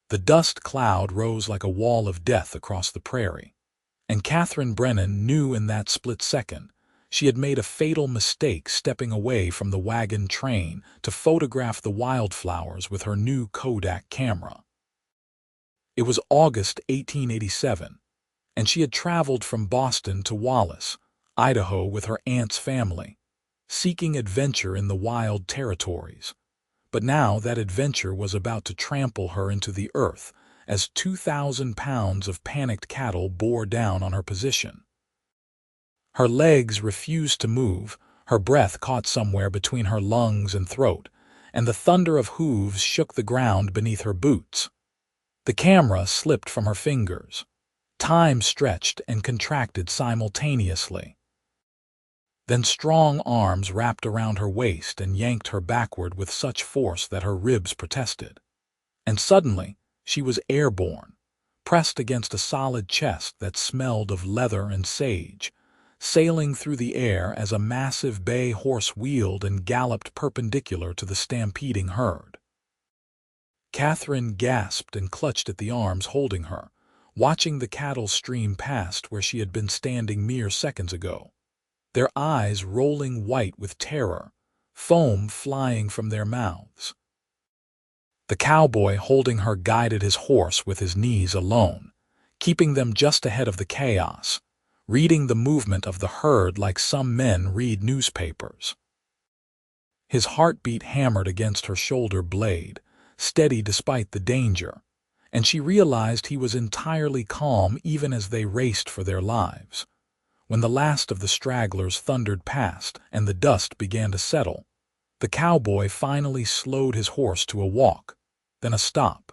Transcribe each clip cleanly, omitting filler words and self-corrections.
The dust cloud rose like a wall of death across the prairie, and Katherine Brennan knew in that split second she had made a fatal mistake stepping away from the wagon train to photograph the wildflowers with her new Kodak camera. It was August 1887, and she had traveled from Boston to Wallace, Idaho with her aunt's family, seeking adventure in the wild territories. But now that adventure was about to trample her into the earth as 2,000 pounds of panicked cattle bore down on her position. Her legs refused to move, her breath caught somewhere between her lungs and throat, and the thunder of hooves shook the ground beneath her boots. The camera slipped from her fingers. Time stretched and contracted simultaneously. Then strong arms wrapped around her waist and yanked her backward with such force that her ribs protested. And suddenly, she was airborne, pressed against a solid chest that smelled of leather and sage, sailing through the air as a massive bay horse wheeled and galloped perpendicular to the stampeding herd. Katherine gasped and clutched at the arms holding her, watching the cattle stream past where she had been standing mere seconds ago, their eyes rolling white with terror, foam flying from their mouths. The cowboy holding her guided his horse with his knees alone, keeping them just ahead of the chaos, reading the movement of the herd like some men read newspapers. His heartbeat hammered against her shoulder blade, steady despite the danger, and she realized he was entirely calm even as they raced for their lives. When the last of the stragglers thundered past and the dust began to settle, the cowboy finally slowed his horse to a walk, then a stop.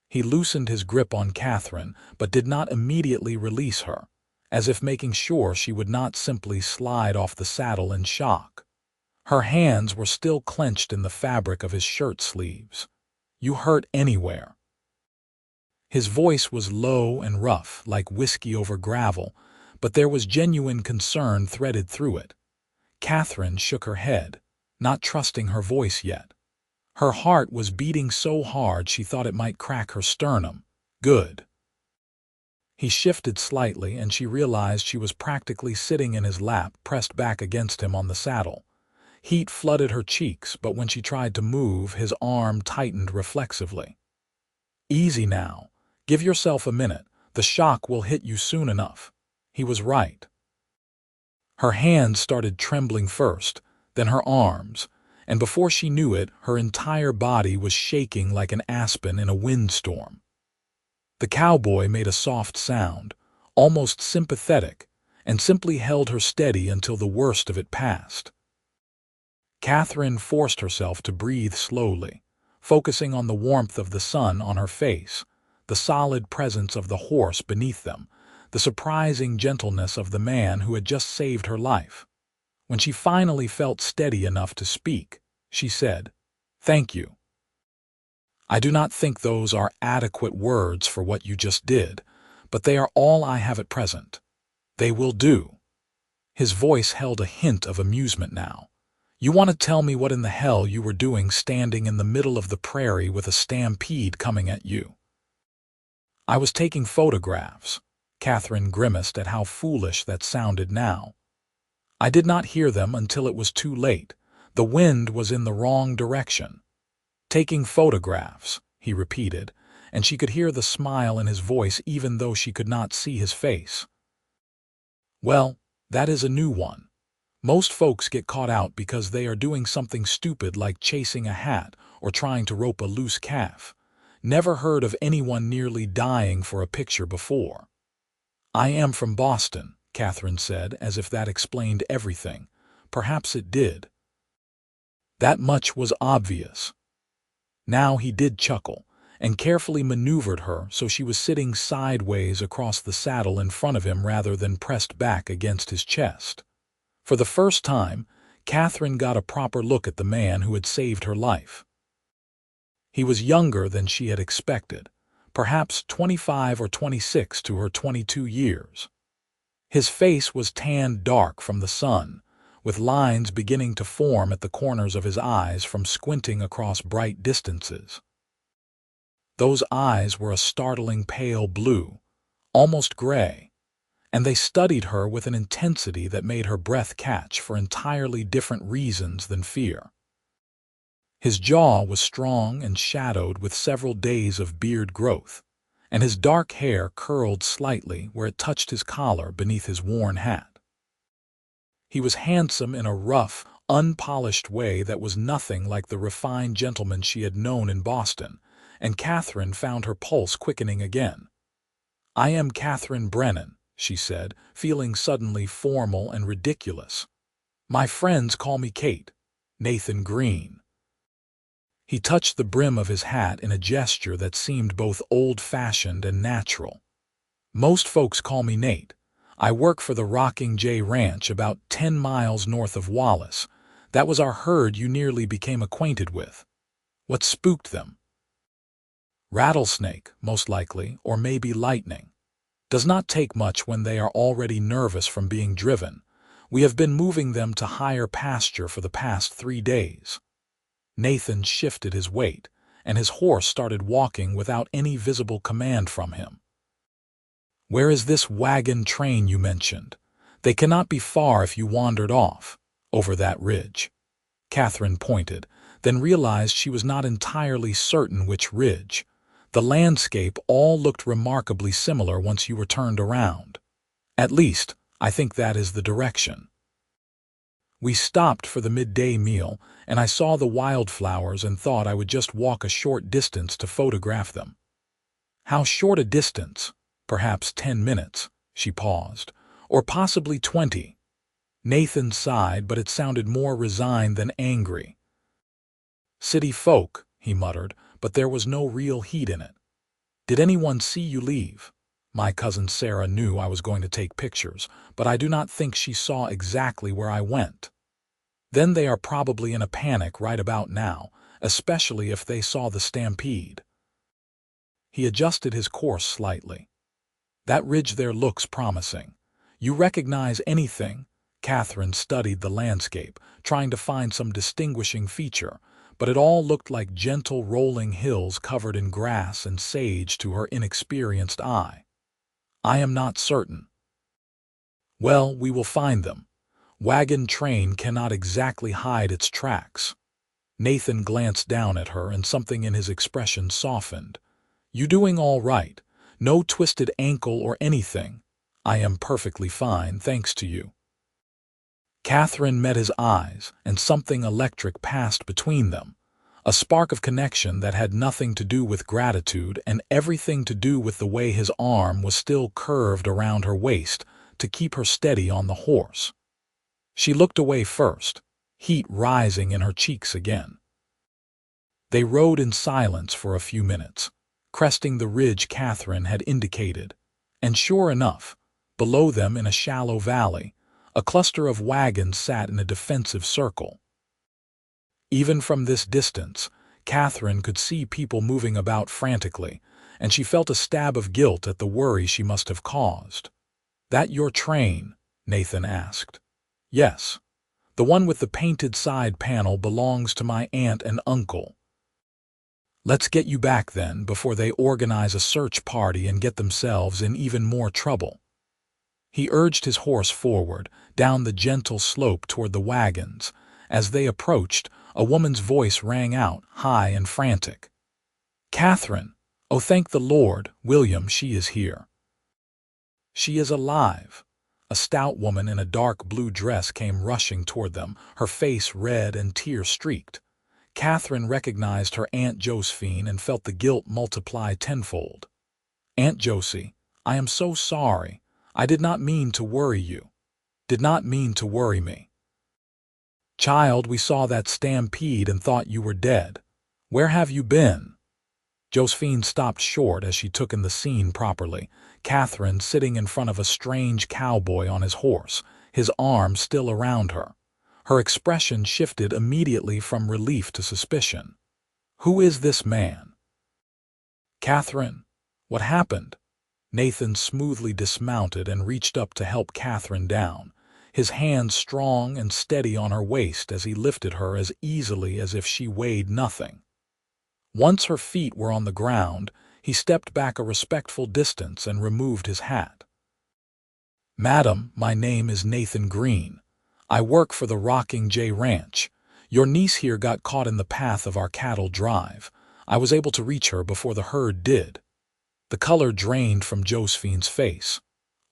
He loosened his grip on Katherine, but did not immediately release her, as if making sure she would not simply slide off the saddle in shock. Her hands were still clenched in the fabric of his shirt sleeves. "You hurt anywhere?" His voice was low and rough, like whiskey over gravel, but there was genuine concern threaded through it. Katherine shook her head, not trusting her voice yet. Her heart was beating so hard she thought it might crack her sternum. "Good." He shifted slightly, and she realized she was practically sitting in his lap, pressed back against him on the saddle. Heat flooded her cheeks, but when she tried to move, his arm tightened reflexively. "Easy now. Give yourself a minute. The shock will hit you soon enough." He was right. Her hands started trembling first, then her arms, and before she knew it, her entire body was shaking like an aspen in a windstorm. The cowboy made a soft sound, almost sympathetic, and simply held her steady until the worst of it passed. Katherine forced herself to breathe slowly, focusing on the warmth of the sun on her face, the solid presence of the horse beneath them, the surprising gentleness of the man who had just saved her life. When she finally felt steady enough to speak, she said, "Thank you. I do not think those are adequate words for what you just did, but they are all I have at present. They will do." His voice held a hint of amusement now. "You want to tell me what in the hell you were doing standing in the middle of the prairie with a stampede coming at you?" "I was taking photographs." Katherine grimaced at how foolish that sounded now. "I did not hear them until it was too late. The wind was in the wrong direction." "Taking photographs," he repeated, and she could hear the smile in his voice even though she could not see his face. "Well, that is a new one. Most folks get caught out because they are doing something stupid like chasing a hat or trying to rope a loose calf. Never heard of anyone nearly dying for a picture before." "I am from Boston," Katherine said, as if that explained everything. Perhaps it did. That much was obvious. Now he did chuckle, and carefully maneuvered her so she was sitting sideways across the saddle in front of him rather than pressed back against his chest. For the first time, Katherine got a proper look at the man who had saved her life. He was younger than she had expected, perhaps 25 or 26 to her 22 years. His face was tanned dark from the sun, with lines beginning to form at the corners of his eyes from squinting across bright distances. Those eyes were a startling pale blue, almost gray, and they studied her with an intensity that made her breath catch for entirely different reasons than fear. His jaw was strong and shadowed with several days of beard growth, and his dark hair curled slightly where it touched his collar beneath his worn hat. He was handsome in a rough, unpolished way that was nothing like the refined gentleman she had known in Boston, and Katherine found her pulse quickening again. "I am Katherine Brennan," she said, feeling suddenly formal and ridiculous. "My friends call me Kate. Nathan Greene." He touched the brim of his hat in a gesture that seemed both old-fashioned and natural. "Most folks call me Nate. I work for the Rocking J Ranch about 10 miles north of Wallace. That was our herd you nearly became acquainted with. What spooked them?" "Rattlesnake, most likely, or maybe lightning. Does not take much when they are already nervous from being driven. We have been moving them to higher pasture for the past 3 days. Nathan shifted his weight, and his horse started walking without any visible command from him. "Where is this wagon train you mentioned? They cannot be far if you wandered off. Over that ridge." Katherine pointed, then realized she was not entirely certain which ridge. The landscape all looked remarkably similar once you were turned around. "At least, I think that is the direction." "We stopped for the midday meal, and I saw the wildflowers and thought I would just walk a short distance to photograph them." "How short a distance?" "Perhaps 10 minutes." She paused. "Or possibly 20. Nathan sighed, but it sounded more resigned than angry. "City folk," he muttered, but there was no real heat in it. "Did anyone see you leave?" "My cousin Sarah knew I was going to take pictures, but I do not think she saw exactly where I went." "Then they are probably in a panic right about now, especially if they saw the stampede." He adjusted his course slightly. "That ridge there looks promising. You recognize anything?" Katherine studied the landscape, trying to find some distinguishing feature, but it all looked like gentle rolling hills covered in grass and sage to her inexperienced eye. "I am not certain." "Well, we will find them. Wagon train cannot exactly hide its tracks." Nathan glanced down at her, and something in his expression softened. "You doing all right? No twisted ankle or anything?" "I am perfectly fine, thanks to you." Katherine met his eyes, and something electric passed between them, a spark of connection that had nothing to do with gratitude and everything to do with the way his arm was still curved around her waist to keep her steady on the horse. She looked away first, heat rising in her cheeks again. They rode in silence for a few minutes, cresting the ridge Katherine had indicated, and sure enough, below them in a shallow valley, a cluster of wagons sat in a defensive circle. Even from this distance, Katherine could see people moving about frantically, and she felt a stab of guilt at the worry she must have caused. "That your train?" Nathan asked. "Yes. The one with the painted side panel belongs to my aunt and uncle." "Let's get you back then, before they organize a search party and get themselves in even more trouble." He urged his horse forward, down the gentle slope toward the wagons. As they approached, a woman's voice rang out, high and frantic. "Katherine! Oh, thank the Lord, William, she is here." "She is alive." A stout woman in a dark blue dress came rushing toward them, her face red and tear-streaked. Katherine recognized her Aunt Josephine and felt the guilt multiply tenfold. "Aunt Josie, I am so sorry. I did not mean to worry you." "Did not mean to worry me." "Child, we saw that stampede and thought you were dead. Where have you been?" Josephine stopped short as she took in the scene properly. Katherine sitting in front of a strange cowboy on his horse, his arm still around her. Her expression shifted immediately from relief to suspicion. "Who is this man?" "Katherine, what happened?" Nathan smoothly dismounted and reached up to help Katherine down, his hand strong and steady on her waist as he lifted her as easily as if she weighed nothing. Once her feet were on the ground, he stepped back a respectful distance and removed his hat. "Madam, my name is Nathan Greene. I work for the Rocking J Ranch. Your niece here got caught in the path of our cattle drive. I was able to reach her before the herd did." The color drained from Josephine's face.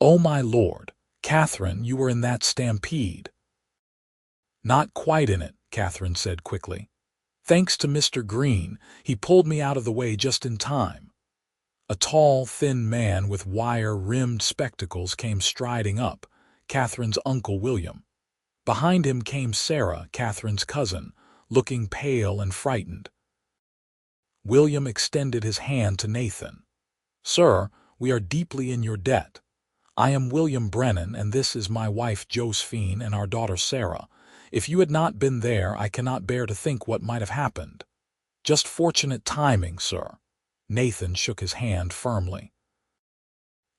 "Oh my lord, Katherine, you were in that stampede." "Not quite in it," Katherine said quickly. "Thanks to Mr. Greene, he pulled me out of the way just in time." A tall, thin man with wire-rimmed spectacles came striding up, Katherine's Uncle William. Behind him came Sarah, Katherine's cousin, looking pale and frightened. William extended his hand to Nathan. "Sir, we are deeply in your debt. I am William Brennan, and this is my wife Josephine and our daughter Sarah. If you had not been there, I cannot bear to think what might have happened. Just fortunate timing, sir." Nathan shook his hand firmly.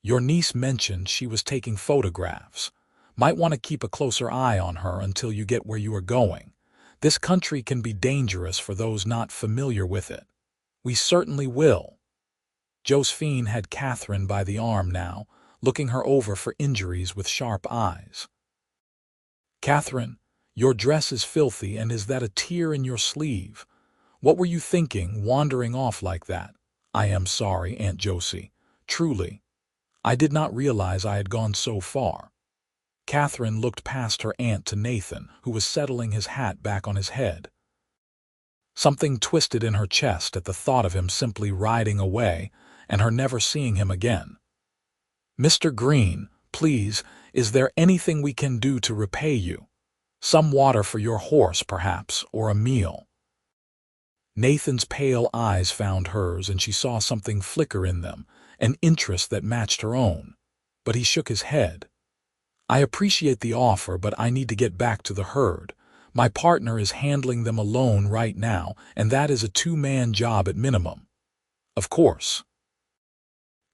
"Your niece mentioned she was taking photographs. Might want to keep a closer eye on her until you get where you are going. This country can be dangerous for those not familiar with it." "We certainly will." Josephine had Katherine by the arm now, looking her over for injuries with sharp eyes. "Katherine, your dress is filthy, and is that a tear in your sleeve? What were you thinking, wandering off like that?" "I am sorry, Aunt Josie. Truly. I did not realize I had gone so far." Katherine looked past her aunt to Nathan, who was settling his hat back on his head. Something twisted in her chest at the thought of him simply riding away and her never seeing him again. "Mr. Greene, please, is there anything we can do to repay you? Some water for your horse, perhaps, or a meal?" Nathan's pale eyes found hers, and she saw something flicker in them, an interest that matched her own. But he shook his head. "I appreciate the offer, but I need to get back to the herd. My partner is handling them alone right now, and that is a two-man job at minimum." "Of course."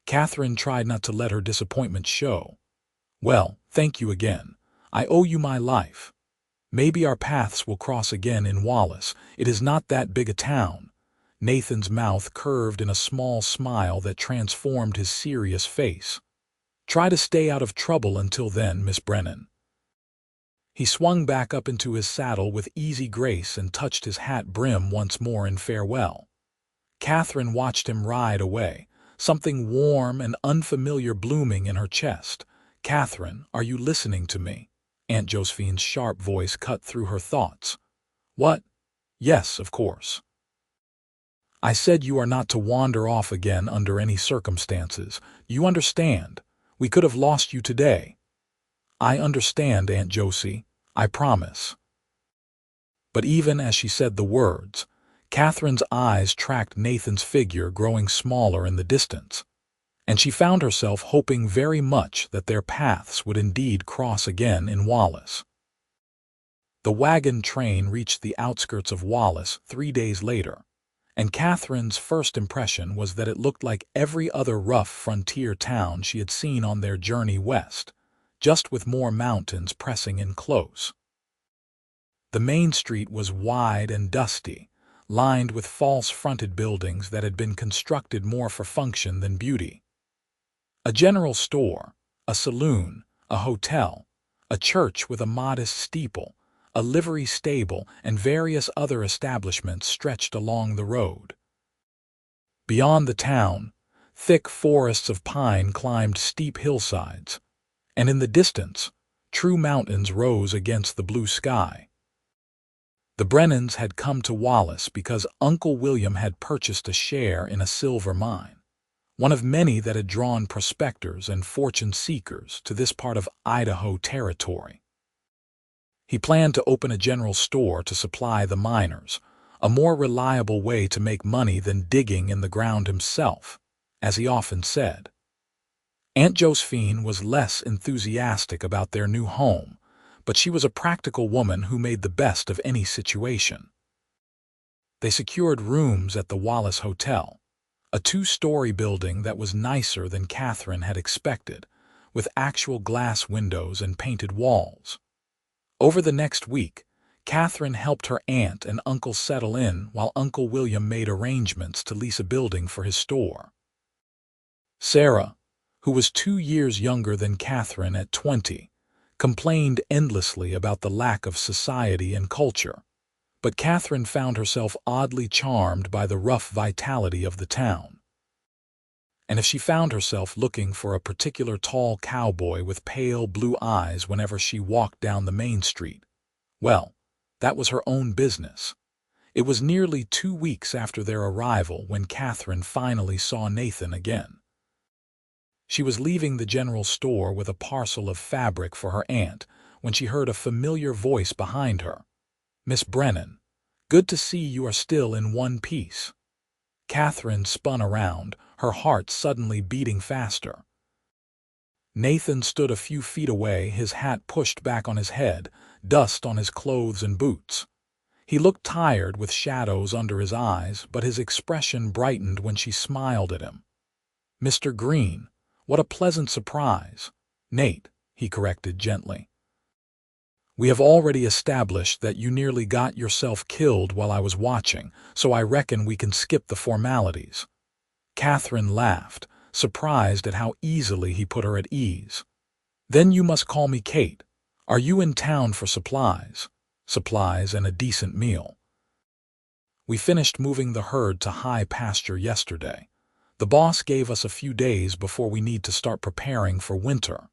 Katherine tried not to let her disappointment show. "Well, thank you again. I owe you my life. Maybe our paths will cross again in Wallace. It is not that big a town." Nathan's mouth curved in a small smile that transformed his serious face. "Try to stay out of trouble until then, Miss Brennan." He swung back up into his saddle with easy grace and touched his hat brim once more in farewell. Katherine watched him ride away, something warm and unfamiliar blooming in her chest. "Katherine, are you listening to me?" Aunt Josephine's sharp voice cut through her thoughts. "What?" "Yes, of course." "I said you are not to wander off again under any circumstances. You understand? We could have lost you today." "I understand, Aunt Josie. I promise." But even as she said the words, Katherine's eyes tracked Nathan's figure growing smaller in the distance, and she found herself hoping very much that their paths would indeed cross again in Wallace. The wagon train reached the outskirts of Wallace 3 days later, and Katherine's first impression was that it looked like every other rough frontier town she had seen on their journey west, just with more mountains pressing in close. The main street was wide and dusty, lined with false-fronted buildings that had been constructed more for function than beauty. A general store, a saloon, a hotel, a church with a modest steeple, a livery stable, and various other establishments stretched along the road. Beyond the town, thick forests of pine climbed steep hillsides, and in the distance, true mountains rose against the blue sky. The Brennans had come to Wallace because Uncle William had purchased a share in a silver mine, one of many that had drawn prospectors and fortune seekers to this part of Idaho territory. He planned to open a general store to supply the miners, a more reliable way to make money than digging in the ground himself, as he often said. Aunt Josephine was less enthusiastic about their new home, but she was a practical woman who made the best of any situation. They secured rooms at the Wallace Hotel, a 2-story building that was nicer than Katherine had expected, with actual glass windows and painted walls. Over the next week, Katherine helped her aunt and uncle settle in while Uncle William made arrangements to lease a building for his store. Sarah, who was 2 years younger than Katherine at 20, complained endlessly about the lack of society and culture, but Katherine found herself oddly charmed by the rough vitality of the town. And if she found herself looking for a particular tall cowboy with pale blue eyes whenever she walked down the main street, well, that was her own business. It was nearly 2 weeks after their arrival when Katherine finally saw Nathan again. She was leaving the general store with a parcel of fabric for her aunt when she heard a familiar voice behind her. "Miss Brennan, good to see you are still in one piece." Katherine spun around, her heart suddenly beating faster. Nathan stood a few feet away, his hat pushed back on his head, dust on his clothes and boots. He looked tired with shadows under his eyes, but his expression brightened when she smiled at him. "Mr. Greene, what a pleasant surprise." "Nate," he corrected gently. "We have already established that you nearly got yourself killed while I was watching, so I reckon we can skip the formalities." Katherine laughed, surprised at how easily he put her at ease. "Then you must call me Kate. Are you in town for supplies?" "Supplies and a decent meal." "We finished moving the herd to high pasture yesterday. The boss gave us a few days before we need to start preparing for winter."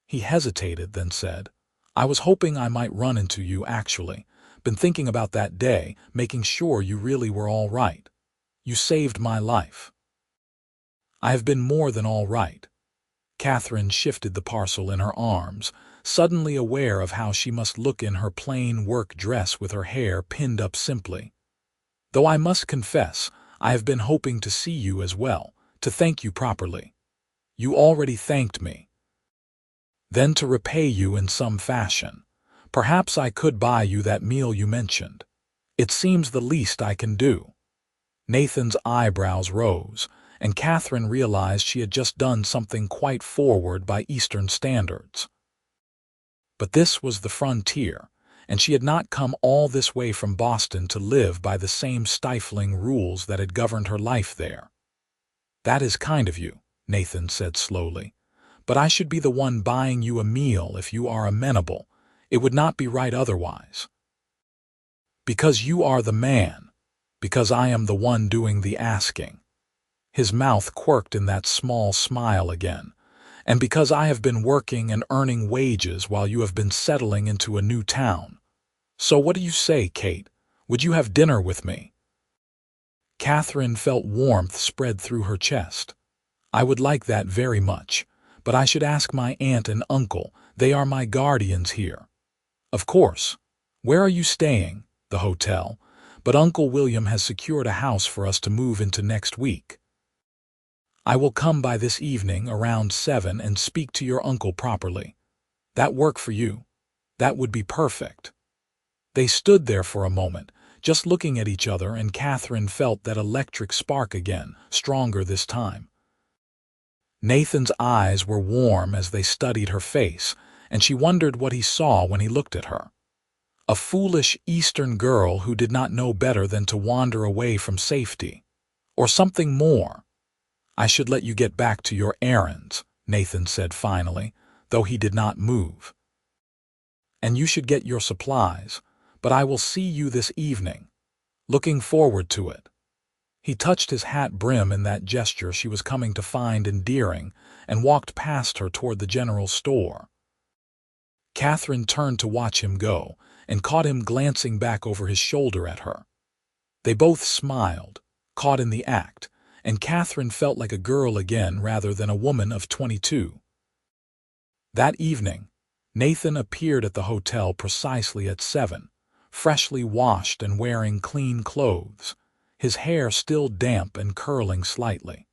He hesitated, then said, "I was hoping I might run into you, actually. Been thinking about that day, making sure you really were all right. You saved my life." "I have been more than all right." Katherine shifted the parcel in her arms, suddenly aware of how she must look in her plain work dress with her hair pinned up simply. "Though I must confess, I have been hoping to see you as well, to thank you properly." "You already thanked me." "Then to repay you in some fashion. Perhaps I could buy you that meal you mentioned. It seems the least I can do." Nathan's eyebrows rose, and Katherine realized she had just done something quite forward by Eastern standards. But this was the frontier, and she had not come all this way from Boston to live by the same stifling rules that had governed her life there. "That is kind of you," Nathan said slowly, "but I should be the one buying you a meal if you are amenable. It would not be right otherwise." "Because you are the man. Because I am the one doing the asking." His mouth quirked in that small smile again. "And because I have been working and earning wages while you have been settling into a new town. So what do you say, Kate? Would you have dinner with me?" Katherine felt warmth spread through her chest. "I would like that very much, but I should ask my aunt and uncle. They are my guardians here." "Of course. Where are you staying?" "The hotel. But Uncle William has secured a house for us to move into next week." "I will come by this evening around 7 and speak to your uncle properly." "That work for you?" "That would be perfect." They stood there for a moment, just looking at each other, and Katherine felt that electric spark again, stronger this time. Nathan's eyes were warm as they studied her face, and she wondered what he saw when he looked at her. A foolish Eastern girl who did not know better than to wander away from safety. Or something more. "I should let you get back to your errands," Nathan said finally, though he did not move. "And you should get your supplies, but I will see you this evening. Looking forward to it." He touched his hat brim in that gesture she was coming to find endearing and walked past her toward the general store. Katherine turned to watch him go and caught him glancing back over his shoulder at her. They both smiled, caught in the act, and Katherine felt like a girl again rather than a woman of 22. That evening, Nathan appeared at the hotel precisely at 7, freshly washed and wearing clean clothes, his hair still damp and curling slightly.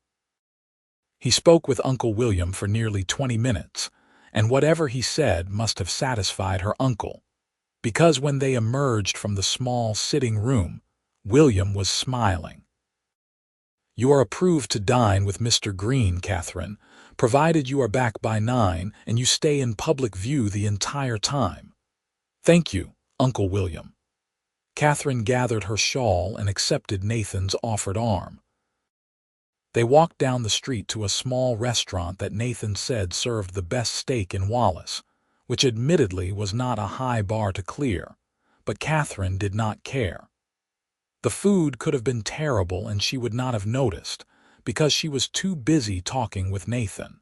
He spoke with Uncle William for nearly 20 minutes, and whatever he said must have satisfied her uncle, because when they emerged from the small sitting room, William was smiling. "You are approved to dine with Mr. Greene, Katherine, provided you are back by 9 and you stay in public view the entire time." "Thank you, Uncle William. Katherine gathered her shawl and accepted Nathan's offered arm. They walked down the street to a small restaurant that Nathan said served the best steak in Wallace, which admittedly was not a high bar to clear, but Katherine did not care. The food could have been terrible and she would not have noticed, because she was too busy talking with Nathan.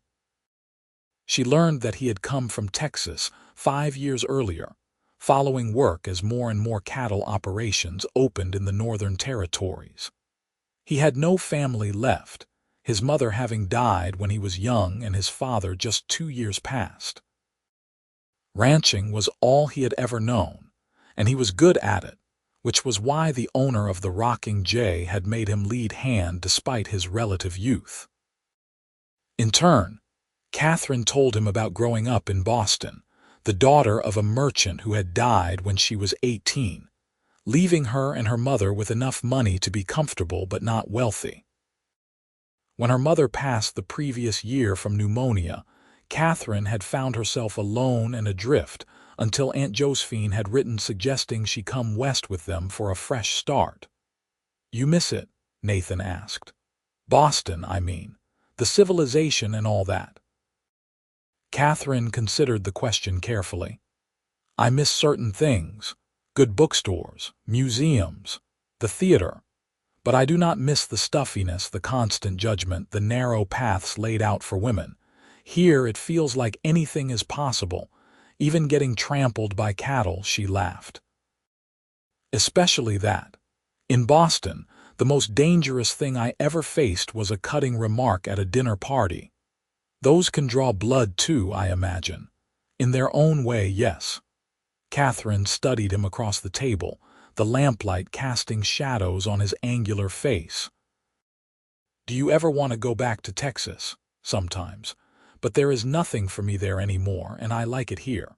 She learned that he had come from Texas 5 years earlier, following work as more and more cattle operations opened in the Northern Territories. He had no family left, his mother having died when he was young and his father just 2 years past. Ranching was all he had ever known, and he was good at it, which was why the owner of the Rocking J had made him lead hand despite his relative youth. In turn, Katherine told him about growing up in Boston, the daughter of a merchant who had died when she was 18, leaving her and her mother with enough money to be comfortable but not wealthy. When her mother passed the previous year from pneumonia, Katherine had found herself alone and adrift until Aunt Josephine had written suggesting she come west with them for a fresh start. "You miss it?" Nathan asked. "Boston, I mean. The civilization and all that." Katherine considered the question carefully. "I miss certain things, good bookstores, museums, the theater, but I do not miss the stuffiness, the constant judgment, the narrow paths laid out for women. Here it feels like anything is possible, even getting trampled by cattle," she laughed. "Especially that. In Boston, the most dangerous thing I ever faced was a cutting remark at a dinner party. Those can draw blood too, I imagine. In their own way, yes." Katherine studied him across the table, the lamplight casting shadows on his angular face. "Do you ever want to go back to Texas?" "Sometimes. But there is nothing for me there anymore, and I like it here.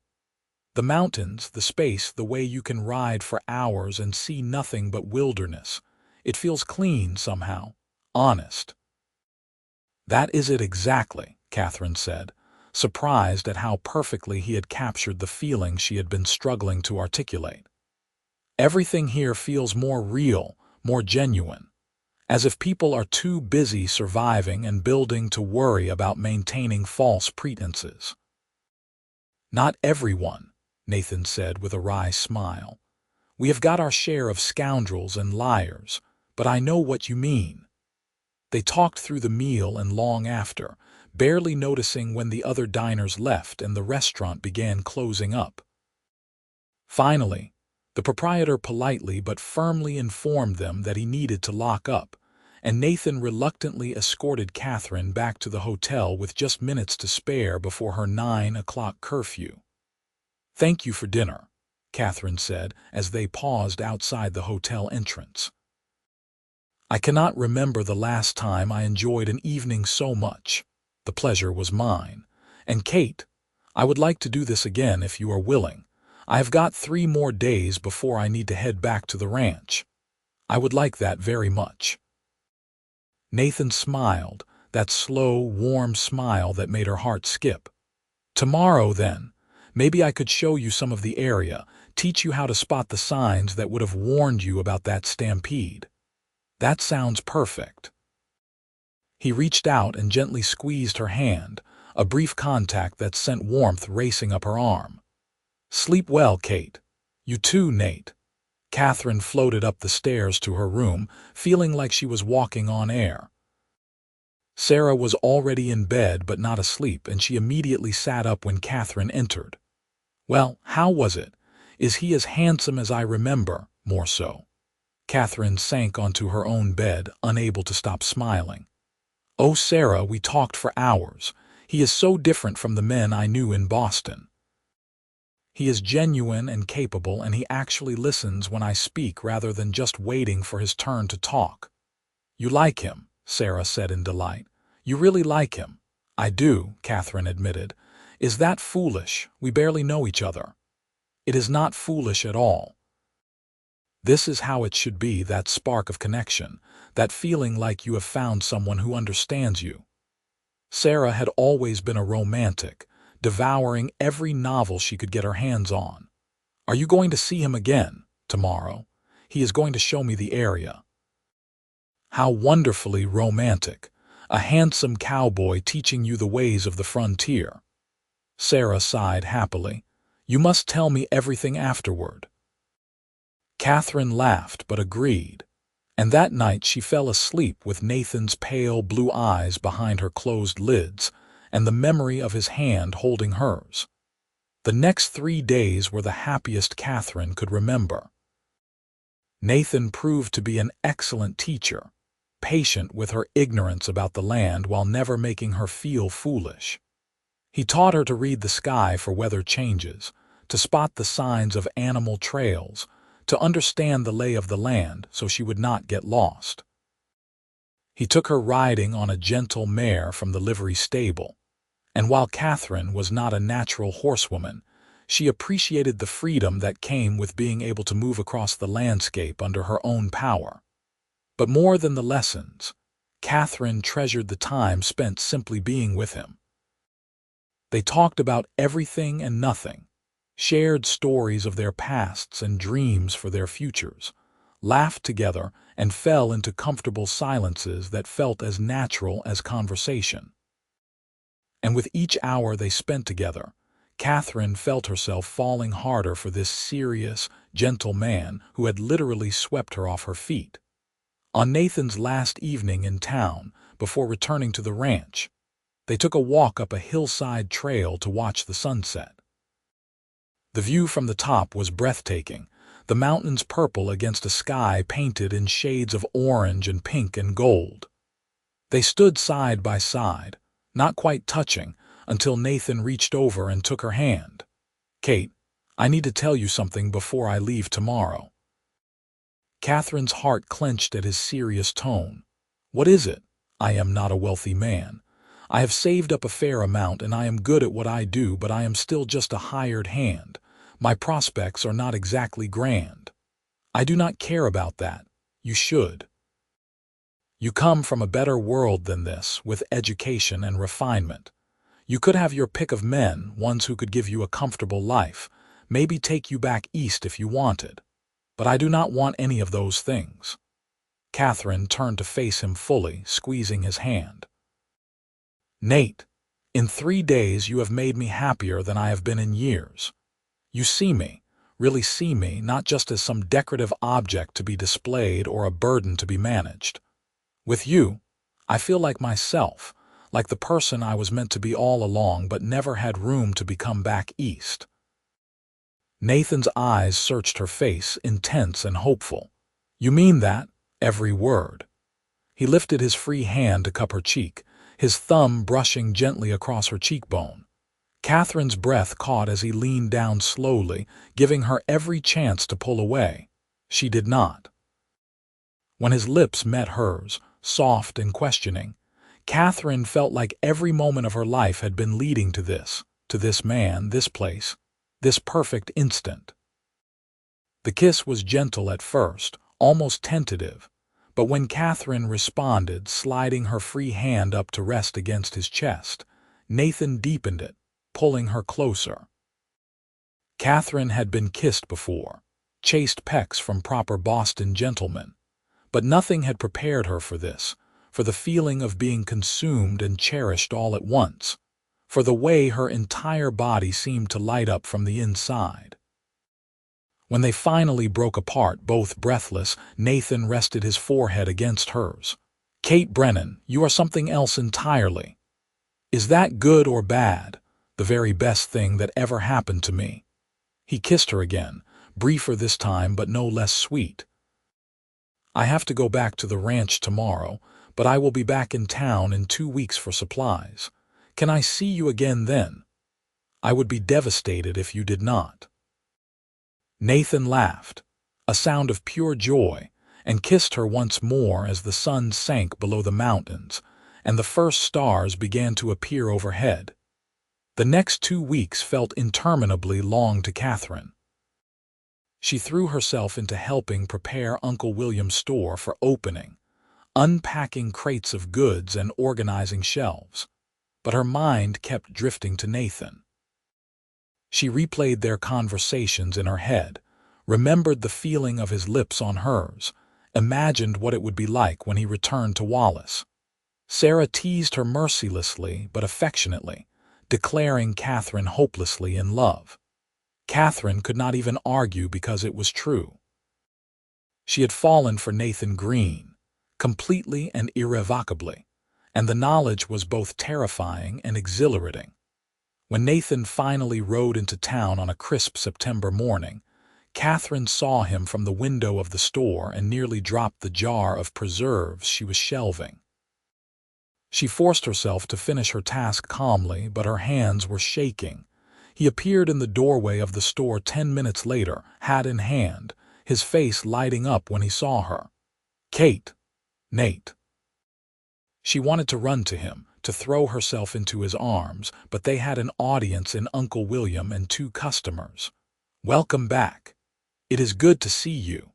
The mountains, the space, the way you can ride for hours and see nothing but wilderness. It feels clean somehow, honest." "That is it exactly," Katherine said, surprised at how perfectly he had captured the feeling she had been struggling to articulate. "Everything here feels more real, more genuine, as if people are too busy surviving and building to worry about maintaining false pretenses." "Not everyone," Nathan said with a wry smile. "We have got our share of scoundrels and liars, but I know what you mean." They talked through the meal and long after, barely noticing when the other diners left and the restaurant began closing up. Finally, the proprietor politely but firmly informed them that he needed to lock up, and Nathan reluctantly escorted Katherine back to the hotel with just minutes to spare before her 9 o'clock curfew. "Thank you for dinner," Katherine said as they paused outside the hotel entrance. "I cannot remember the last time I enjoyed an evening so much. The pleasure was mine. And Kate, I would like to do this again if you are willing. I have got 3 more days before I need to head back to the ranch. I would like that very much." Nathan smiled, that slow, warm smile that made her heart skip. "Tomorrow, then. Maybe I could show you some of the area, teach you how to spot the signs that would have warned you about that stampede." "That sounds perfect." He reached out and gently squeezed her hand, a brief contact that sent warmth racing up her arm. "Sleep well, Kate. You too, Nate." Katherine floated up the stairs to her room, feeling like she was walking on air. Sarah was already in bed but not asleep, and she immediately sat up when Katherine entered. "Well, how was it? Is he as handsome as I remember, more so?" Katherine sank onto her own bed, unable to stop smiling. "Oh, Sarah, we talked for hours. He is so different from the men I knew in Boston. He is genuine and capable, and he actually listens when I speak rather than just waiting for his turn to talk." "You like him," Sarah said in delight. "You really like him." "I do," Katherine admitted. "Is that foolish? We barely know each other." "It is not foolish at all. This is how it should be, that spark of connection, that feeling like you have found someone who understands you." Sarah had always been a romantic, devouring every novel she could get her hands on. Are you going to see him again tomorrow? He is going to show me the area. How wonderfully romantic. A handsome cowboy teaching you the ways of the frontier. Sarah sighed happily. You must tell me everything afterward. Katherine laughed but agreed, and that night she fell asleep with Nathan's pale blue eyes behind her closed lids and the memory of his hand holding hers. The next 3 days were the happiest Katherine could remember. Nathan proved to be an excellent teacher, patient with her ignorance about the land while never making her feel foolish. He taught her to read the sky for weather changes, to spot the signs of animal trails, to understand the lay of the land so she would not get lost. He took her riding on a gentle mare from the livery stable, and while Katherine was not a natural horsewoman, she appreciated the freedom that came with being able to move across the landscape under her own power. But more than the lessons, Katherine treasured the time spent simply being with him. They talked about everything and nothing, shared stories of their pasts and dreams for their futures, laughed together, and fell into comfortable silences that felt as natural as conversation. And with each hour they spent together, Katherine felt herself falling harder for this serious, gentle man who had literally swept her off her feet. On Nathan's last evening in town, before returning to the ranch, they took a walk up a hillside trail to watch the sunset. The view from the top was breathtaking, the mountains purple against a sky painted in shades of orange and pink and gold. They stood side by side, not quite touching, until Nathan reached over and took her hand. Kate, I need to tell you something before I leave tomorrow. Katherine's heart clenched at his serious tone. What is it? I am not a wealthy man. I have saved up a fair amount and I am good at what I do, but I am still just a hired hand. My prospects are not exactly grand. I do not care about that. You should. You come from a better world than this, with education and refinement. You could have your pick of men, ones who could give you a comfortable life, maybe take you back east if you wanted. But I do not want any of those things. Katherine turned to face him fully, squeezing his hand. Nate, in 3 days you have made me happier than I have been in years. You see me, really see me, not just as some decorative object to be displayed or a burden to be managed. With you, I feel like myself, like the person I was meant to be all along but never had room to become back east. Nathan's eyes searched her face, intense and hopeful. You mean that? Every word. He lifted his free hand to cup her cheek, his thumb brushing gently across her cheekbone. Katherine's breath caught as he leaned down slowly, giving her every chance to pull away. She did not. When his lips met hers, soft and questioning, Katherine felt like every moment of her life had been leading to this man, this place, this perfect instant. The kiss was gentle at first, almost tentative, but when Katherine responded, sliding her free hand up to rest against his chest, Nathan deepened it, pulling her closer. Katherine had been kissed before, chaste pecks from proper Boston gentlemen, but nothing had prepared her for this, for the feeling of being consumed and cherished all at once, for the way her entire body seemed to light up from the inside. When they finally broke apart, both breathless, Nathan rested his forehead against hers. Kate Brennan, you are something else entirely. Is that good or bad? The very best thing that ever happened to me. He kissed her again, briefer this time but no less sweet. I have to go back to the ranch tomorrow, but I will be back in town in 2 weeks for supplies. Can I see you again then? I would be devastated if you did not. Nathan laughed, a sound of pure joy, and kissed her once more as the sun sank below the mountains and the first stars began to appear overhead. The next 2 weeks felt interminably long to Katherine. She threw herself into helping prepare Uncle William's store for opening, unpacking crates of goods and organizing shelves, but her mind kept drifting to Nathan. She replayed their conversations in her head, remembered the feeling of his lips on hers, imagined what it would be like when he returned to Wallace. Sarah teased her mercilessly but affectionately, declaring Katherine hopelessly in love. Katherine could not even argue because it was true. She had fallen for Nathan Greene, completely and irrevocably, and the knowledge was both terrifying and exhilarating. When Nathan finally rode into town on a crisp September morning, Katherine saw him from the window of the store and nearly dropped the jar of preserves she was shelving. She forced herself to finish her task calmly, but her hands were shaking. He appeared in the doorway of the store 10 minutes later, hat in hand, his face lighting up when he saw her. "Kate!" "Nate!" She wanted to run to him, to throw herself into his arms, but they had an audience in Uncle William and 2 customers. "Welcome back. It is good to see you."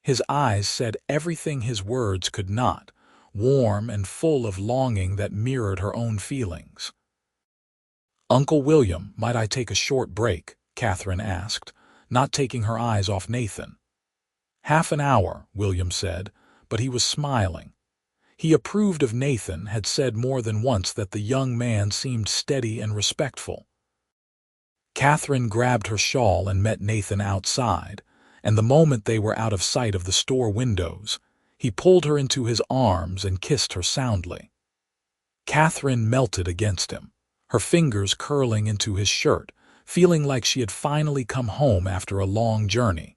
His eyes said everything his words could not, warm and full of longing that mirrored her own feelings. "Uncle William, might I take a short break?" Katherine asked, not taking her eyes off Nathan. "Half an hour," William said, but he was smiling. He approved of Nathan, had said more than once that the young man seemed steady and respectful. Katherine grabbed her shawl and met Nathan outside, and the moment they were out of sight of the store windows, he pulled her into his arms and kissed her soundly. Katherine melted against him, her fingers curling into his shirt, feeling like she had finally come home after a long journey.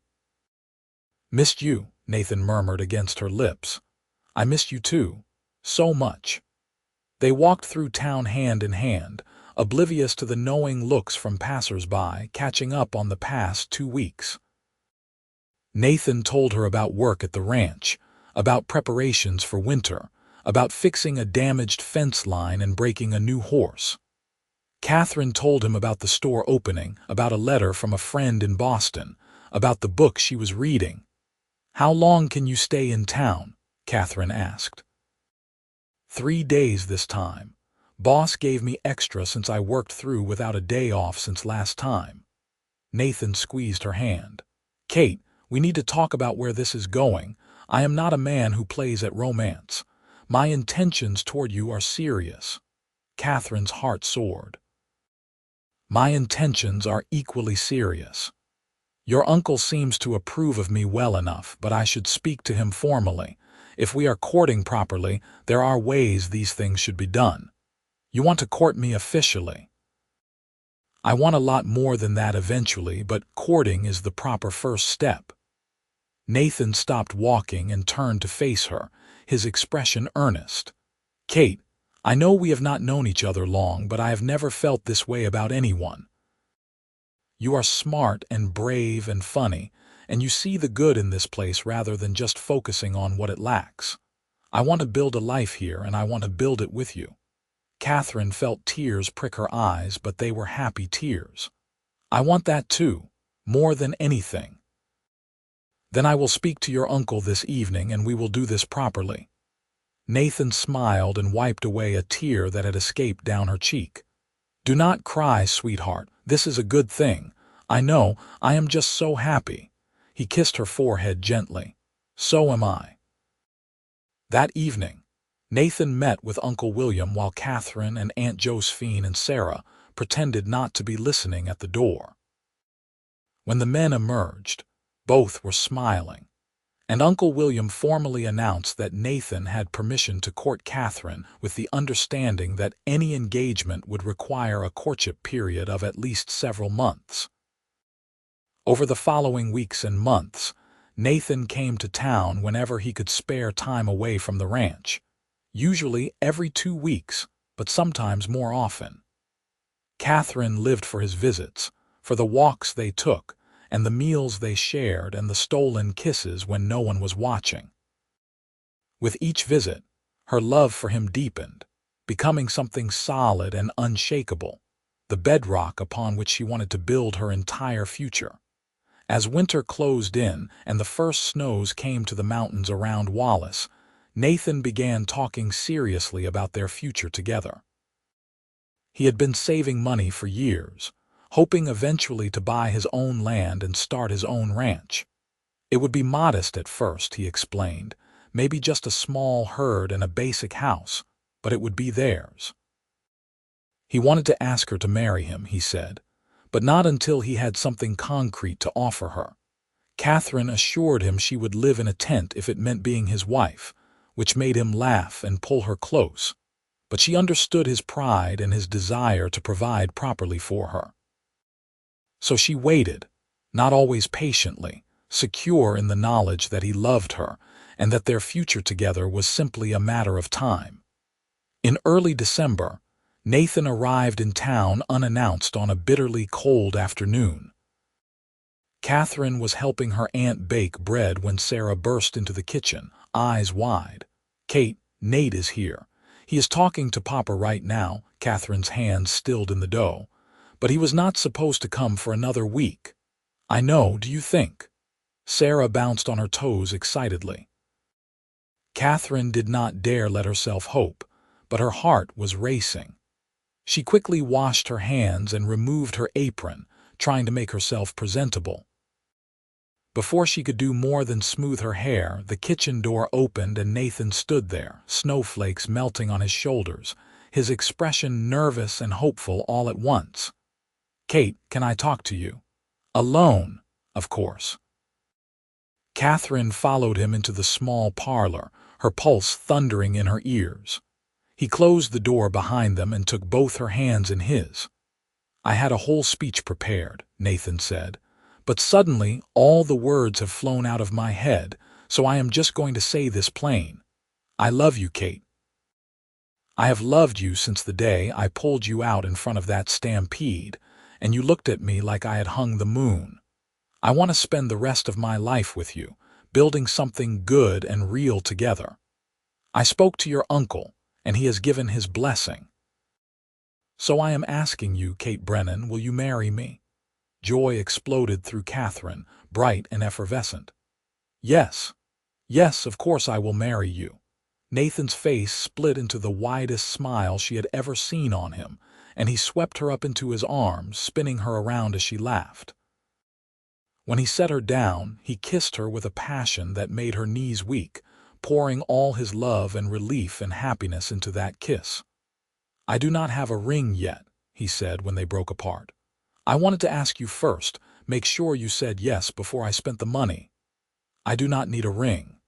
"Missed you," Nathan murmured against her lips. "I missed you too, so much." They walked through town hand in hand, oblivious to the knowing looks from passers-by, catching up on the past 2 weeks. Nathan told her about work at the ranch, about preparations for winter, about fixing a damaged fence line and breaking a new horse. Katherine told him about the store opening, about a letter from a friend in Boston, about the book she was reading. "How long can you stay in town?" Katherine asked. 3 days this time. Boss gave me extra since I worked through without a day off since last time. Nathan squeezed her hand. "Kate, we need to talk about where this is going. I am not a man who plays at romance. My intentions toward you are serious." Katherine's heart soared. "My intentions are equally serious. Your uncle seems to approve of me well enough, but I should speak to him formally. If we are courting properly, there are ways these things should be done. You want to court me officially. I want a lot more than that eventually, but courting is the proper first step." Nathan stopped walking and turned to face her, his expression earnest. "Kate, I know we have not known each other long, but I have never felt this way about anyone. You are smart and brave and funny, and you see the good in this place rather than just focusing on what it lacks. I want to build a life here, and I want to build it with you." Katherine felt tears prick her eyes, but they were happy tears. "I want that too, more than anything." "Then I will speak to your uncle this evening, and we will do this properly." Nathan smiled and wiped away a tear that had escaped down her cheek. "Do not cry, sweetheart. This is a good thing. I know, I am just so happy." He kissed her forehead gently. "So am I." That evening, Nathan met with Uncle William while Katherine and Aunt Josephine and Sarah pretended not to be listening at the door. When the men emerged, both were smiling, and Uncle William formally announced that Nathan had permission to court Katherine with the understanding that any engagement would require a courtship period of at least several months. Over the following weeks and months, Nathan came to town whenever he could spare time away from the ranch, usually every 2 weeks, but sometimes more often. Katherine lived for his visits, for the walks they took, and the meals they shared, and the stolen kisses when no one was watching. With each visit, her love for him deepened, becoming something solid and unshakable, the bedrock upon which she wanted to build her entire future. As winter closed in and the first snows came to the mountains around Wallace, Nathan began talking seriously about their future together. He had been saving money for years, hoping eventually to buy his own land and start his own ranch. It would be modest at first, he explained, maybe just a small herd and a basic house, but it would be theirs. He wanted to ask her to marry him, he said, but not until he had something concrete to offer her. Katherine assured him she would live in a tent if it meant being his wife, which made him laugh and pull her close, but she understood his pride and his desire to provide properly for her. So she waited, not always patiently, secure in the knowledge that he loved her and that their future together was simply a matter of time. In early December, Nathan arrived in town unannounced on a bitterly cold afternoon. Katherine was helping her aunt bake bread when Sarah burst into the kitchen, eyes wide. "Kate, Nate is here. He is talking to Papa right now," Katherine's hands stilled in the dough. "But he was not supposed to come for another week." "I know, do you think?" Sarah bounced on her toes excitedly. Katherine did not dare let herself hope, but her heart was racing. She quickly washed her hands and removed her apron, trying to make herself presentable. Before she could do more than smooth her hair, the kitchen door opened and Nathan stood there, snowflakes melting on his shoulders, his expression nervous and hopeful all at once. "Kate, can I talk to you?" "Alone, of course." Katherine followed him into the small parlor, her pulse thundering in her ears. He closed the door behind them and took both her hands in his. "I had a whole speech prepared," Nathan said, "but suddenly all the words have flown out of my head, so I am just going to say this plain. I love you, Kate. I have loved you since the day I pulled you out in front of that stampede, and you looked at me like I had hung the moon. I want to spend the rest of my life with you, building something good and real together. I spoke to your uncle, and he has given his blessing. So I am asking you, Kate Brennan, will you marry me?" Joy exploded through Katherine, bright and effervescent. "Yes, yes, of course I will marry you." Nathan's face split into the widest smile she had ever seen on him, and he swept her up into his arms, spinning her around as she laughed. When he set her down, he kissed her with a passion that made her knees weak, pouring all his love and relief and happiness into that kiss. "I do not have a ring yet," he said when they broke apart. "I wanted to ask you first, make sure you said yes before I spent the money. I do not need a ring.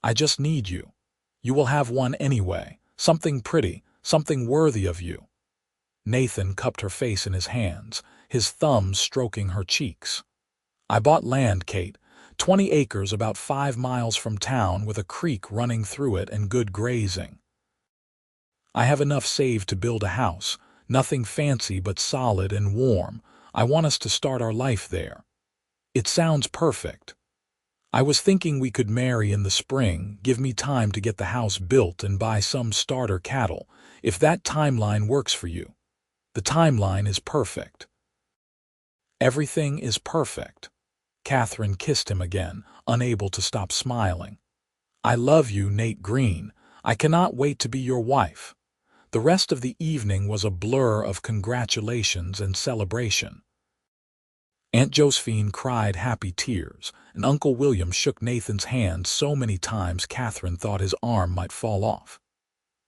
I just need you. You will have one anyway, something pretty, something worthy of you." Nathan cupped her face in his hands, his thumbs stroking her cheeks. "I bought land, Kate, 20 acres about 5 miles from town with a creek running through it and good grazing. I have enough saved to build a house, nothing fancy but solid and warm. I want us to start our life there. It sounds perfect. I was thinking we could marry in the spring, give me time to get the house built and buy some starter cattle, if that timeline works for you. The timeline is perfect." "Everything is perfect." Katherine kissed him again, unable to stop smiling. "I love you, Nate Greene. I cannot wait to be your wife." The rest of the evening was a blur of congratulations and celebration. Aunt Josephine cried happy tears, and Uncle William shook Nathan's hand so many times Katherine thought his arm might fall off.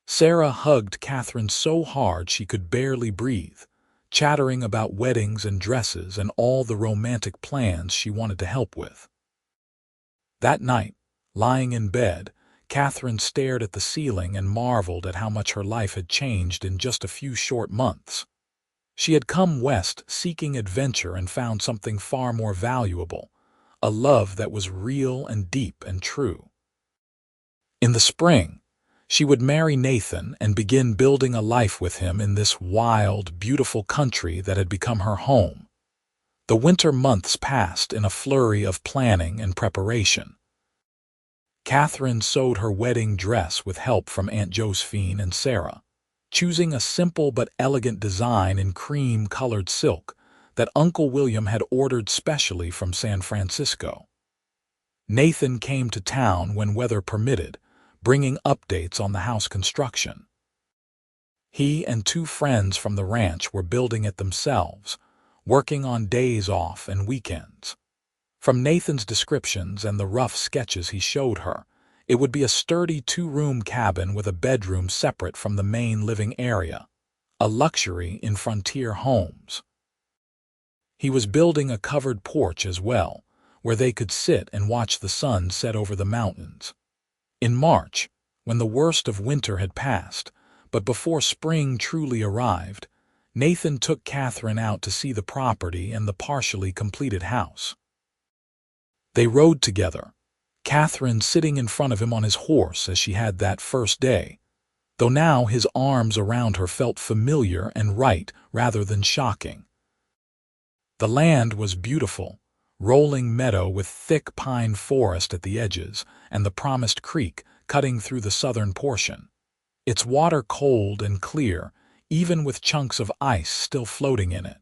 Sarah hugged Katherine so hard she could barely breathe, chattering about weddings and dresses and all the romantic plans she wanted to help with. That night, lying in bed, Katherine stared at the ceiling and marveled at how much her life had changed in just a few short months. She had come west seeking adventure and found something far more valuable, a love that was real and deep and true. In the spring, she would marry Nathan and begin building a life with him in this wild, beautiful country that had become her home. The winter months passed in a flurry of planning and preparation. Katherine sewed her wedding dress with help from Aunt Josephine and Sarah, choosing a simple but elegant design in cream-colored silk that Uncle William had ordered specially from San Francisco. Nathan came to town when weather permitted, bringing updates on the house construction. He and two friends from the ranch were building it themselves, working on days off and weekends. From Nathan's descriptions and the rough sketches he showed her, it would be a sturdy two-room cabin with a bedroom separate from the main living area, a luxury in frontier homes. He was building a covered porch as well, where they could sit and watch the sun set over the mountains. In March, when the worst of winter had passed, but before spring truly arrived, Nathan took Katherine out to see the property and the partially completed house. They rode together, Katherine sitting in front of him on his horse as she had that first day, though now his arms around her felt familiar and right rather than shocking. The land was beautiful, rolling meadow with thick pine forest at the edges and the promised creek cutting through the southern portion, its water cold and clear, even with chunks of ice still floating in it.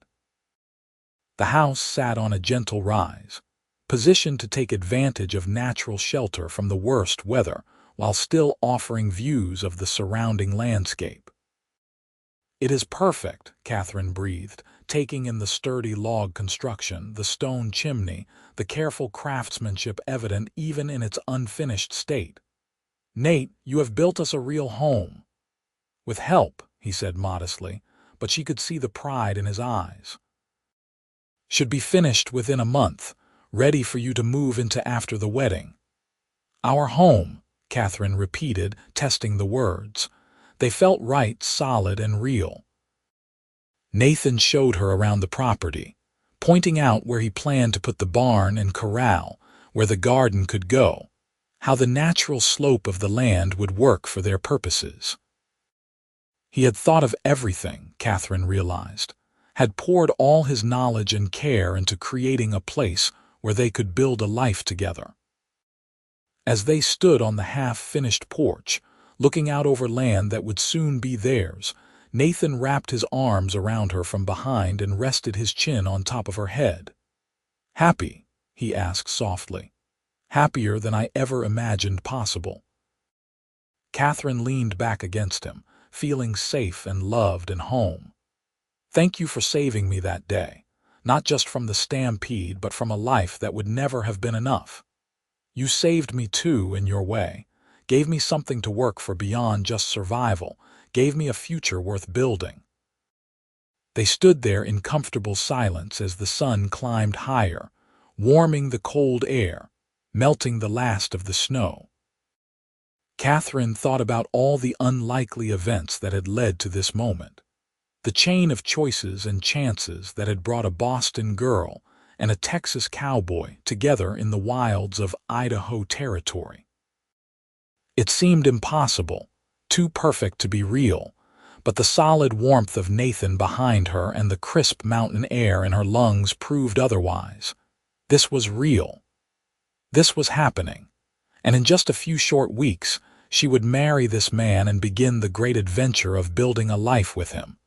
The house sat on a gentle rise, positioned to take advantage of natural shelter from the worst weather while still offering views of the surrounding landscape. "It is perfect," Katherine breathed, taking in the sturdy log construction, the stone chimney, the careful craftsmanship evident even in its unfinished state. "Nate, you have built us a real home." "With help," he said modestly, but she could see the pride in his eyes. "Should be finished within a month, ready for you to move into after the wedding." "Our home," Katherine repeated, testing the words. They felt right, solid, and real. Nathan showed her around the property, pointing out where he planned to put the barn and corral, where the garden could go, how the natural slope of the land would work for their purposes. He had thought of everything, Katherine realized, had poured all his knowledge and care into creating a place where they could build a life together. As they stood on the half-finished porch, looking out over land that would soon be theirs, Nathan wrapped his arms around her from behind and rested his chin on top of her head. "Happy?" he asked softly. "Happier than I ever imagined possible." Katherine leaned back against him, feeling safe and loved and home. "Thank you for saving me that day, not just from the stampede but from a life that would never have been enough. You saved me too in your way, gave me something to work for beyond just survival, gave me a future worth building." They stood there in comfortable silence as the sun climbed higher, warming the cold air, melting the last of the snow. Katherine thought about all the unlikely events that had led to this moment, the chain of choices and chances that had brought a Boston girl and a Texas cowboy together in the wilds of Idaho territory. It seemed impossible, too perfect to be real, but the solid warmth of Nathan behind her and the crisp mountain air in her lungs proved otherwise. This was real. This was happening, and in just a few short weeks, she would marry this man and begin the great adventure of building a life with him.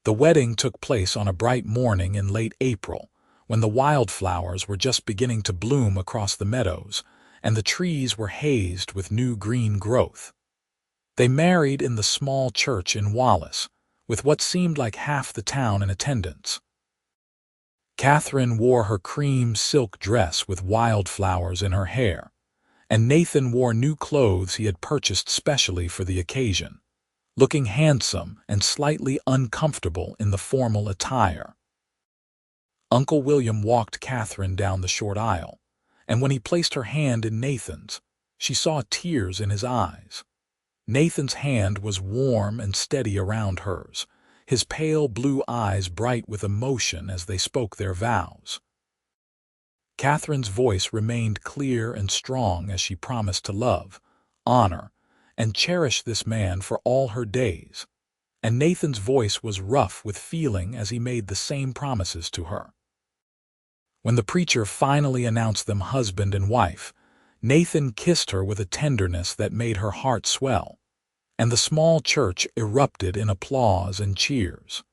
The wedding took place on a bright morning in late April, when the wildflowers were just beginning to bloom across the meadows, and the trees were hazed with new green growth. They married in the small church in Wallace, with what seemed like half the town in attendance. Katherine wore her cream silk dress with wildflowers in her hair, and Nathan wore new clothes he had purchased specially for the occasion, looking handsome and slightly uncomfortable in the formal attire. Uncle William walked Katherine down the short aisle, and when he placed her hand in Nathan's, she saw tears in his eyes. Nathan's hand was warm and steady around hers, his pale blue eyes bright with emotion as they spoke their vows. Katherine's voice remained clear and strong as she promised to love, honor, and cherish this man for all her days, and Nathan's voice was rough with feeling as he made the same promises to her. When the preacher finally announced them husband and wife, Nathan kissed her with a tenderness that made her heart swell, and the small church erupted in applause and cheers.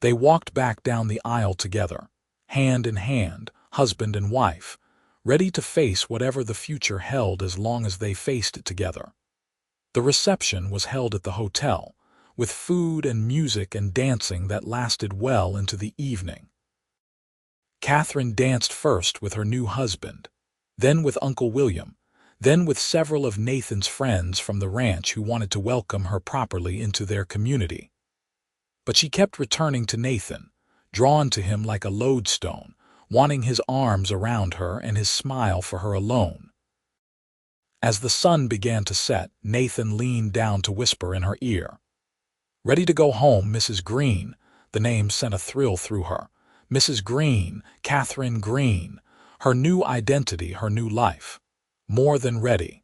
They walked back down the aisle together, hand in hand, husband and wife, ready to face whatever the future held as long as they faced it together. The reception was held at the hotel, with food and music and dancing that lasted well into the evening. Katherine danced first with her new husband, then with Uncle William, then with several of Nathan's friends from the ranch who wanted to welcome her properly into their community. But she kept returning to Nathan, drawn to him like a lodestone, wanting his arms around her and his smile for her alone. As the sun began to set, Nathan leaned down to whisper in her ear. "Ready to go home, Mrs. Greene." The name sent a thrill through her. Mrs. Greene, Katherine Greene, her new identity, her new life. More than ready.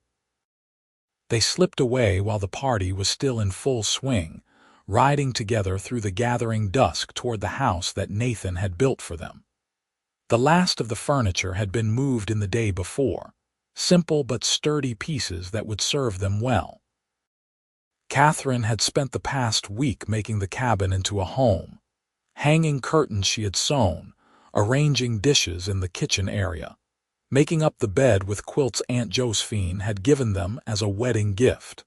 They slipped away while the party was still in full swing, riding together through the gathering dusk toward the house that Nathan had built for them. The last of the furniture had been moved in the day before, simple but sturdy pieces that would serve them well. Katherine had spent the past week making the cabin into a home, hanging curtains she had sewn, arranging dishes in the kitchen area, making up the bed with quilts Aunt Josephine had given them as a wedding gift.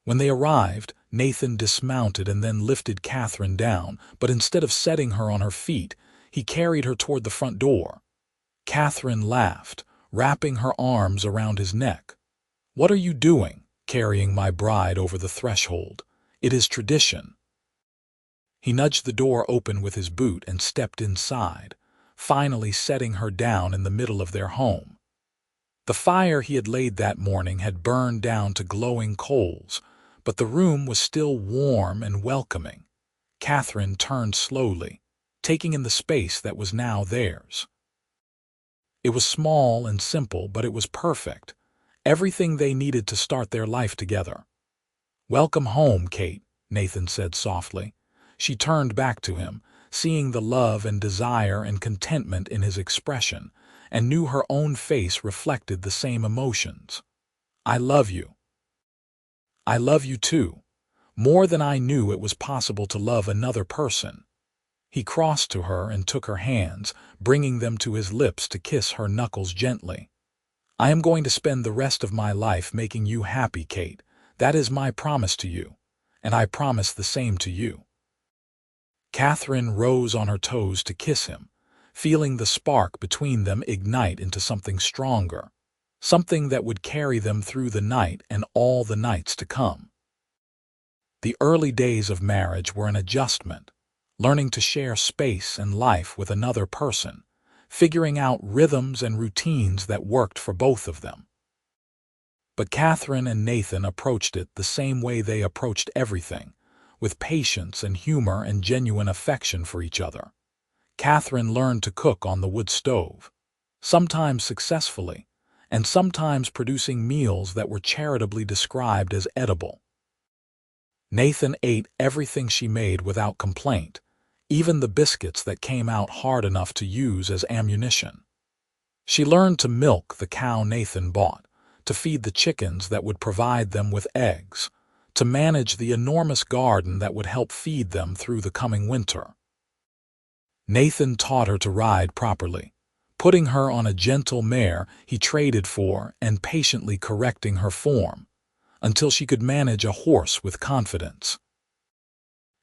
When they arrived, Nathan dismounted and then lifted Katherine down, but instead of setting her on her feet, he carried her toward the front door. Katherine laughed, wrapping her arms around his neck. "What are you doing, carrying my bride over the threshold? It is tradition." He nudged the door open with his boot and stepped inside, finally setting her down in the middle of their home. The fire he had laid that morning had burned down to glowing coals, but the room was still warm and welcoming. Katherine turned slowly, taking in the space that was now theirs. It was small and simple, but it was perfect, everything they needed to start their life together. "Welcome home, Kate," Nathan said softly. She turned back to him, seeing the love and desire and contentment in his expression, and knew her own face reflected the same emotions. "I love you." "I love you too, more than I knew it was possible to love another person." He crossed to her and took her hands, bringing them to his lips to kiss her knuckles gently. "I am going to spend the rest of my life making you happy, Kate. That is my promise to you, and I promise the same to you." Katherine rose on her toes to kiss him, feeling the spark between them ignite into something stronger, something that would carry them through the night and all the nights to come. The early days of marriage were an adjustment, learning to share space and life with another person, figuring out rhythms and routines that worked for both of them. But Katherine and Nathan approached it the same way they approached everything, with patience and humor and genuine affection for each other. Katherine learned to cook on the wood stove, sometimes successfully, and sometimes producing meals that were charitably described as edible. Nathan ate everything she made without complaint, even the biscuits that came out hard enough to use as ammunition. She learned to milk the cow Nathan bought, to feed the chickens that would provide them with eggs, to manage the enormous garden that would help feed them through the coming winter. Nathan taught her to ride properly, putting her on a gentle mare he traded for and patiently correcting her form, until she could manage a horse with confidence.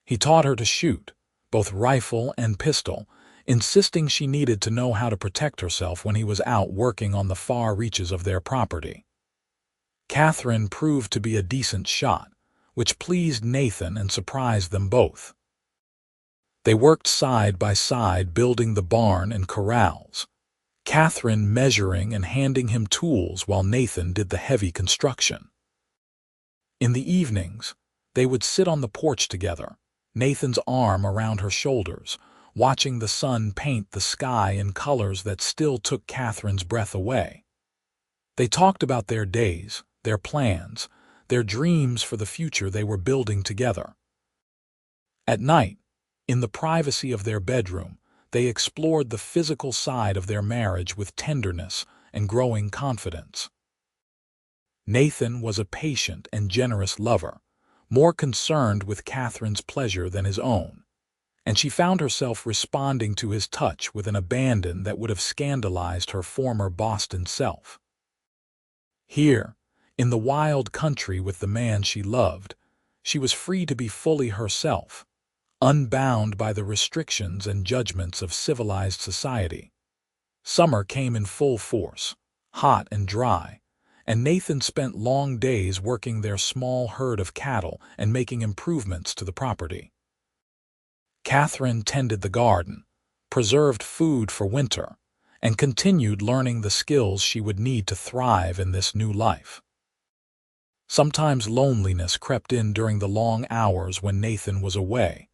He taught her to shoot, both rifle and pistol, insisting she needed to know how to protect herself when he was out working on the far reaches of their property. Katherine proved to be a decent shot, which pleased Nathan and surprised them both. They worked side by side building the barn and corrals, Katherine measuring and handing him tools while Nathan did the heavy construction. In the evenings, they would sit on the porch together, Nathan's arm around her shoulders, watching the sun paint the sky in colors that still took Katherine's breath away. They talked about their days, their plans, their dreams for the future they were building together. At night, in the privacy of their bedroom, they explored the physical side of their marriage with tenderness and growing confidence. Nathan was a patient and generous lover, more concerned with Katherine's pleasure than his own, and she found herself responding to his touch with an abandon that would have scandalized her former Boston self. Here, In the wild country with the man she loved, she was free to be fully herself, unbound by the restrictions and judgments of civilized society. Summer came in full force, hot and dry, and Nathan spent long days working their small herd of cattle and making improvements to the property. Katherine tended the garden, preserved food for winter, and continued learning the skills she would need to thrive in this new life. Sometimes loneliness crept in during the long hours when Nathan was away,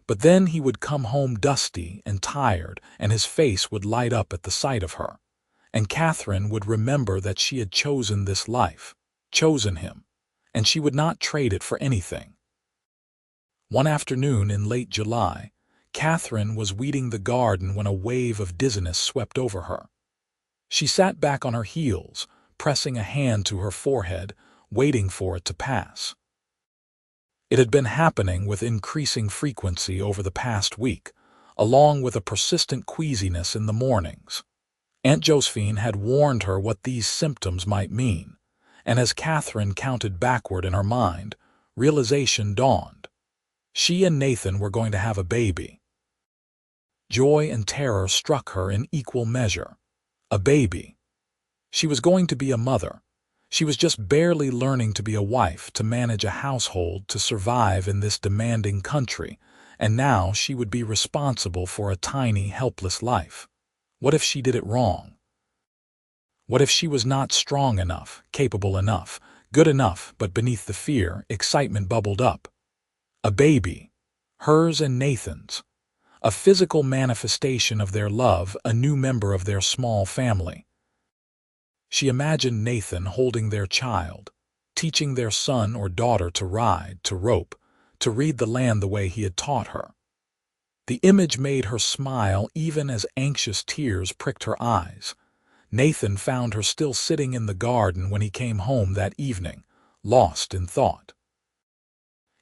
but then he would come home dusty and tired, and his face would light up at the sight of her, and Katherine would remember that she had chosen this life, chosen him, and she would not trade it for anything. One afternoon in late July, Katherine was weeding the garden when a wave of dizziness swept over her. She sat back on her heels, pressing a hand to her forehead, waiting for it to pass. It had been happening with increasing frequency over the past week, along with a persistent queasiness in the mornings. Aunt Josephine had warned her what these symptoms might mean, and as Katherine counted backward in her mind, realization dawned. She and Nathan were going to have a baby. Joy and terror struck her in equal measure. A baby. She was going to be a mother. She was just barely learning to be a wife, to manage a household, to survive in this demanding country, and now she would be responsible for a tiny, helpless life. What if she did it wrong? What if she was not strong enough, capable enough, good enough, but beneath the fear, excitement bubbled up? A baby. Hers and Nathan's. A physical manifestation of their love, a new member of their small family. She imagined Nathan holding their child, teaching their son or daughter to ride, to rope, to read the land the way he had taught her. The image made her smile even as anxious tears pricked her eyes. Nathan found her still sitting in the garden when he came home that evening, lost in thought.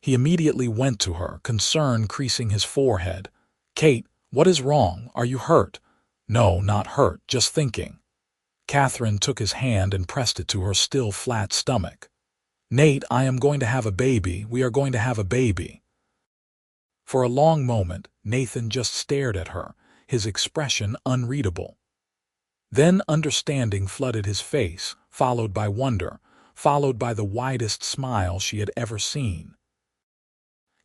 He immediately went to her, concern creasing his forehead. "Kate, what is wrong? Are you hurt?" "No, not hurt, just thinking." Katherine took his hand and pressed it to her still flat stomach. "Nate, I am going to have a baby. We are going to have a baby." For a long moment, Nathan just stared at her, his expression unreadable. Then understanding flooded his face, followed by wonder, followed by the widest smile she had ever seen.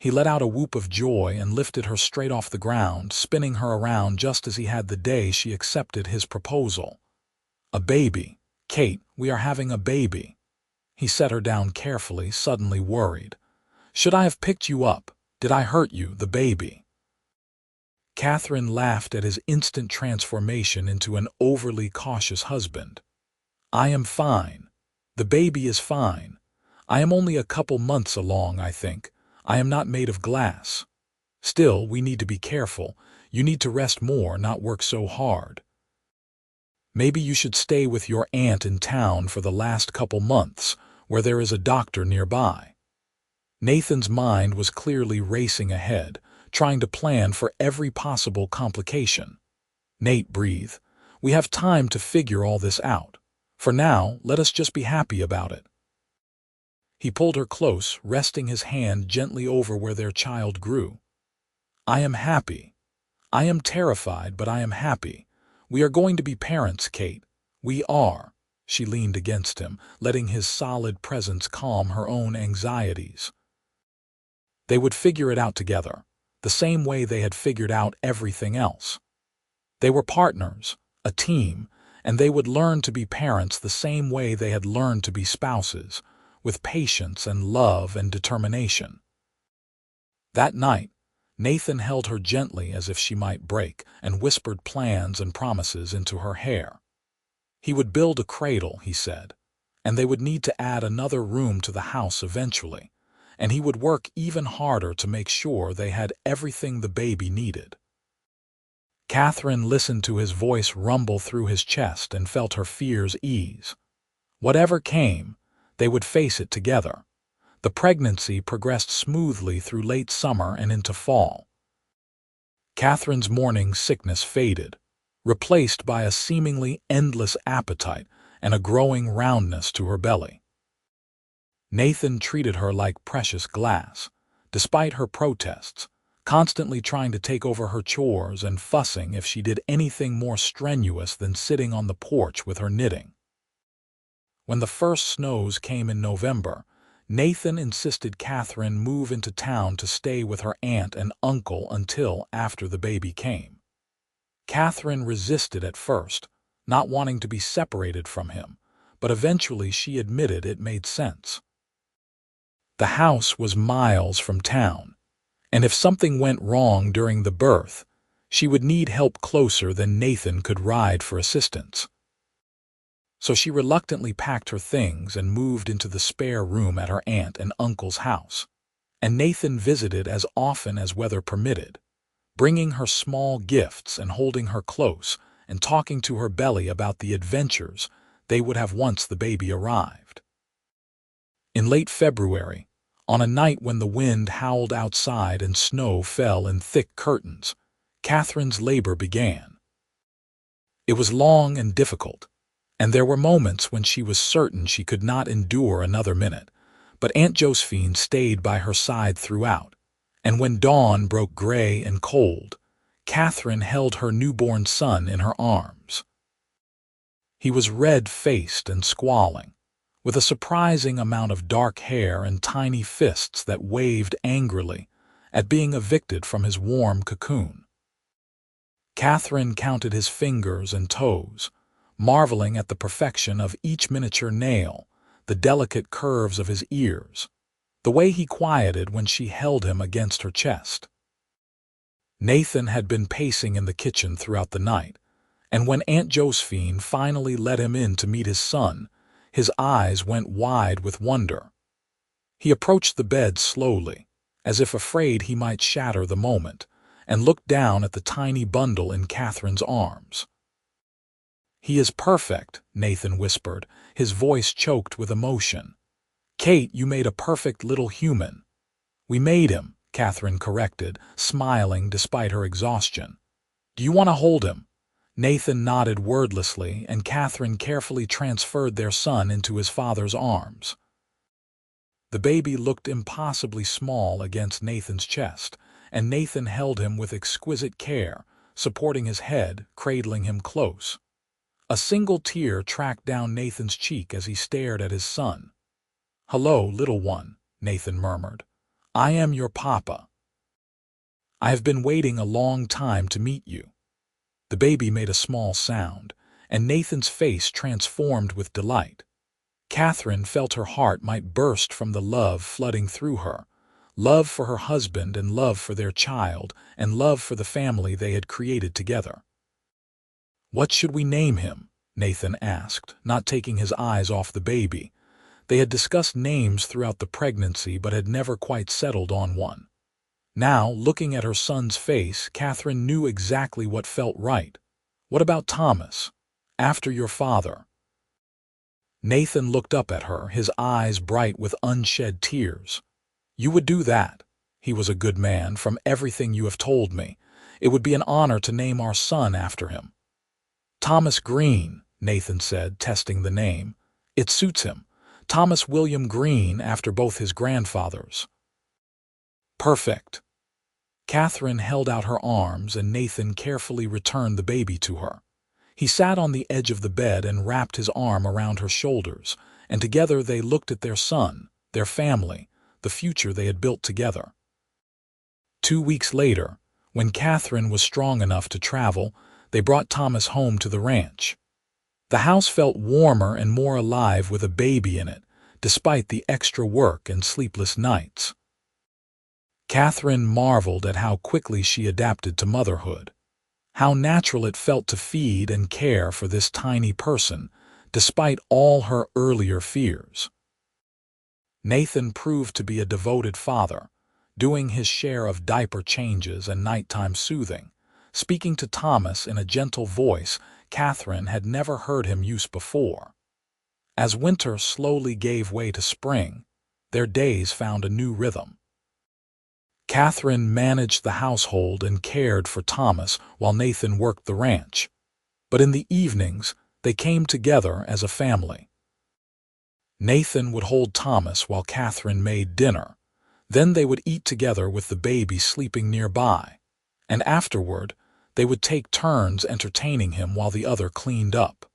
He let out a whoop of joy and lifted her straight off the ground, spinning her around just as he had the day she accepted his proposal. "A baby. Kate, we are having a baby." He set her down carefully, suddenly worried. "Should I have picked you up? Did I hurt you, the baby?" Katherine laughed at his instant transformation into an overly cautious husband. "I am fine. The baby is fine. I am only a couple months along, I think. I am not made of glass. Still, we need to be careful. You need to rest more, not work so hard. Maybe you should stay with your aunt in town for the last couple months, where there is a doctor nearby." Nathan's mind was clearly racing ahead, trying to plan for every possible complication. "Nate, breathe. We have time to figure all this out. For now, let us just be happy about it." He pulled her close, resting his hand gently over where their child grew. "I am happy. I am terrified, but I am happy. We are going to be parents, Kate. We are." She leaned against him, letting his solid presence calm her own anxieties. They would figure it out together, the same way they had figured out everything else. They were partners, a team, and they would learn to be parents the same way they had learned to be spouses, with patience and love and determination. That night, Nathan held her gently as if she might break, and whispered plans and promises into her hair. He would build a cradle, he said, and they would need to add another room to the house eventually, and he would work even harder to make sure they had everything the baby needed. Katherine listened to his voice rumble through his chest and felt her fears ease. Whatever came, they would face it together. The pregnancy progressed smoothly through late summer and into fall. Katherine's morning sickness faded, replaced by a seemingly endless appetite and a growing roundness to her belly. Nathan treated her like precious glass, despite her protests, constantly trying to take over her chores and fussing if she did anything more strenuous than sitting on the porch with her knitting. When the first snows came in November, Nathan insisted Katherine move into town to stay with her aunt and uncle until after the baby came. Katherine resisted at first, not wanting to be separated from him, but eventually she admitted it made sense. The house was miles from town, and if something went wrong during the birth, she would need help closer than Nathan could ride for assistance. So she reluctantly packed her things and moved into the spare room at her aunt and uncle's house, and Nathan visited as often as weather permitted, bringing her small gifts and holding her close and talking to her belly about the adventures they would have once the baby arrived. In late February, on a night when the wind howled outside and snow fell in thick curtains, Katherine's labor began. It was long and difficult, and there were moments when she was certain she could not endure another minute, but Aunt Josephine stayed by her side throughout, and when dawn broke gray and cold, Katherine held her newborn son in her arms. He was red-faced and squalling, with a surprising amount of dark hair and tiny fists that waved angrily at being evicted from his warm cocoon. Katherine counted his fingers and toes, marveling at the perfection of each miniature nail, the delicate curves of his ears, the way he quieted when she held him against her chest. Nathan had been pacing in the kitchen throughout the night, and when Aunt Josephine finally let him in to meet his son, his eyes went wide with wonder. He approached the bed slowly, as if afraid he might shatter the moment, and looked down at the tiny bundle in Katherine's arms. "He is perfect," Nathan whispered, his voice choked with emotion. "Kate, you made a perfect little human." "We made him," Katherine corrected, smiling despite her exhaustion. "Do you want to hold him?" Nathan nodded wordlessly, and Katherine carefully transferred their son into his father's arms. The baby looked impossibly small against Nathan's chest, and Nathan held him with exquisite care, supporting his head, cradling him close. A single tear tracked down Nathan's cheek as he stared at his son. "Hello, little one," Nathan murmured. "I am your papa. I have been waiting a long time to meet you." The baby made a small sound, and Nathan's face transformed with delight. Katherine felt her heart might burst from the love flooding through her, love for her husband and love for their child and love for the family they had created together. "What should we name him?" Nathan asked, not taking his eyes off the baby. They had discussed names throughout the pregnancy but had never quite settled on one. Now, looking at her son's face, Katherine knew exactly what felt right. "What about Thomas? After your father?" Nathan looked up at her, his eyes bright with unshed tears. "You would do that. He was a good man, from everything you have told me. It would be an honor to name our son after him." "Thomas Greene," Nathan said, testing the name. "It suits him. Thomas William Greene, after both his grandfathers." "Perfect." Katherine held out her arms, and Nathan carefully returned the baby to her. He sat on the edge of the bed and wrapped his arm around her shoulders, and together they looked at their son, their family, the future they had built together. 2 weeks later, when Katherine was strong enough to travel, they brought Thomas home to the ranch. The house felt warmer and more alive with a baby in it, despite the extra work and sleepless nights. Katherine marveled at how quickly she adapted to motherhood, how natural it felt to feed and care for this tiny person, despite all her earlier fears. Nathan proved to be a devoted father, doing his share of diaper changes and nighttime soothing, speaking to Thomas in a gentle voice Katherine had never heard him use before. As winter slowly gave way to spring, their days found a new rhythm. Katherine managed the household and cared for Thomas while Nathan worked the ranch, but in the evenings they came together as a family. Nathan would hold Thomas while Katherine made dinner. Then they would eat together with the baby sleeping nearby. And afterward, they would take turns entertaining him while the other cleaned up.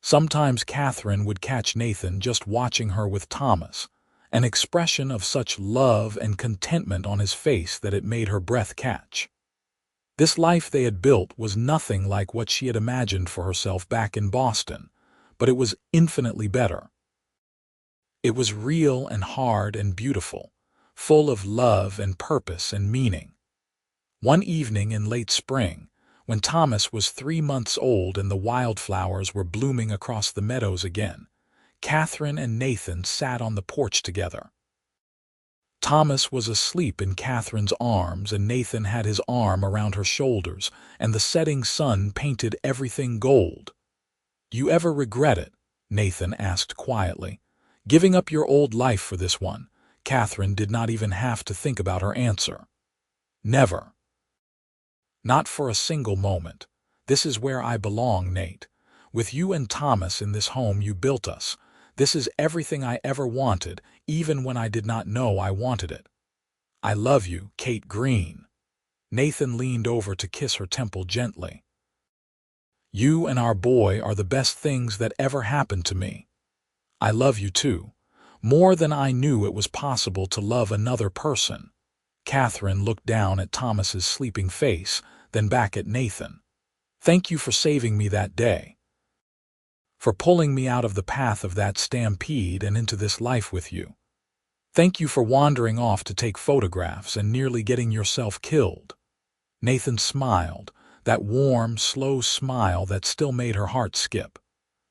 Sometimes Katherine would catch Nathan just watching her with Thomas, an expression of such love and contentment on his face that it made her breath catch. This life they had built was nothing like what she had imagined for herself back in Boston, but it was infinitely better. It was real and hard and beautiful, full of love and purpose and meaning. One evening in late spring, when Thomas was 3 months old and the wildflowers were blooming across the meadows again, Katherine and Nathan sat on the porch together. Thomas was asleep in Katherine's arms, and Nathan had his arm around her shoulders, and the setting sun painted everything gold. "You ever regret it?" Nathan asked quietly. "Giving up your old life for this one?" Katherine did not even have to think about her answer. "Never. Not for a single moment. This is where I belong, Nate. With you and Thomas in this home you built us. This is everything I ever wanted, even when I did not know I wanted it. I love you, Kate Greene." Nathan leaned over to kiss her temple gently. "You and our boy are the best things that ever happened to me. I love you too, more than I knew it was possible to love another person." Katherine looked down at Thomas's sleeping face, then back at Nathan. "Thank you for saving me that day. For pulling me out of the path of that stampede and into this life with you. Thank you for wandering off to take photographs and nearly getting yourself killed." Nathan smiled, that warm, slow smile that still made her heart skip.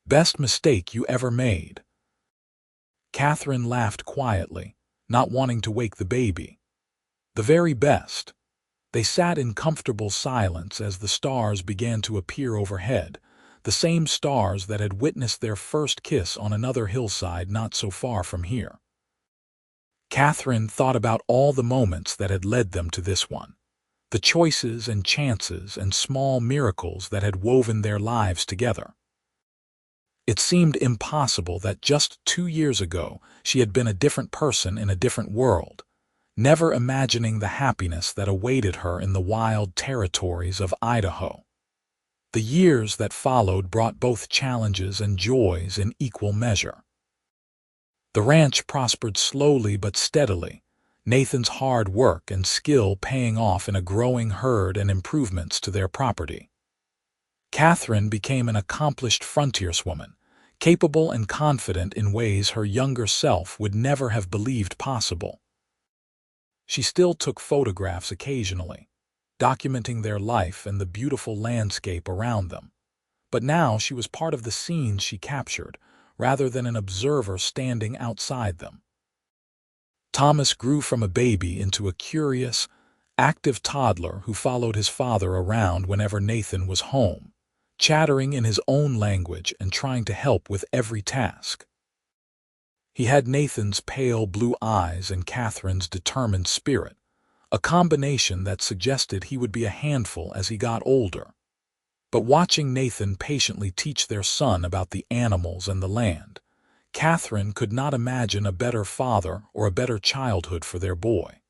"Best mistake you ever made." Katherine laughed quietly, not wanting to wake the baby. "The very best." They sat in comfortable silence as the stars began to appear overhead, the same stars that had witnessed their first kiss on another hillside not so far from here. Katherine thought about all the moments that had led them to this one, the choices and chances and small miracles that had woven their lives together. It seemed impossible that just 2 years ago she had been a different person in a different world, never imagining the happiness that awaited her in the wild territories of Idaho. The years that followed brought both challenges and joys in equal measure. The ranch prospered slowly but steadily, Nathan's hard work and skill paying off in a growing herd and improvements to their property. Katherine became an accomplished frontierswoman, capable and confident in ways her younger self would never have believed possible. She still took photographs occasionally, documenting their life and the beautiful landscape around them. But now she was part of the scenes she captured, rather than an observer standing outside them. Thomas grew from a baby into a curious, active toddler who followed his father around whenever Nathan was home, chattering in his own language and trying to help with every task. He had Nathan's pale blue eyes and Katherine's determined spirit, a combination that suggested he would be a handful as he got older. But watching Nathan patiently teach their son about the animals and the land, Katherine could not imagine a better father or a better childhood for their boy.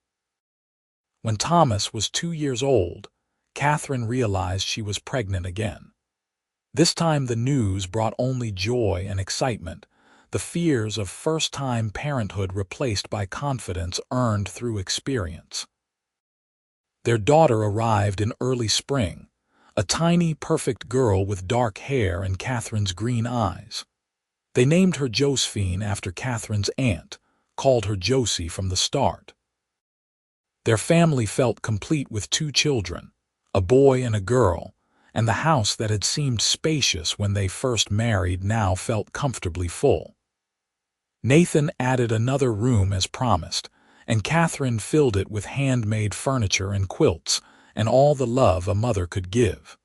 When Thomas was 2 years old, Katherine realized she was pregnant again. This time the news brought only joy and excitement, the fears of first-time parenthood replaced by confidence earned through experience. Their daughter arrived in early spring, a tiny, perfect girl with dark hair and Katherine's green eyes. They named her Josephine after Katherine's aunt, called her Josie from the start. Their family felt complete with 2 children, a boy and a girl, and the house that had seemed spacious when they first married now felt comfortably full. Nathan added another room as promised, and Katherine filled it with handmade furniture and quilts, and all the love a mother could give.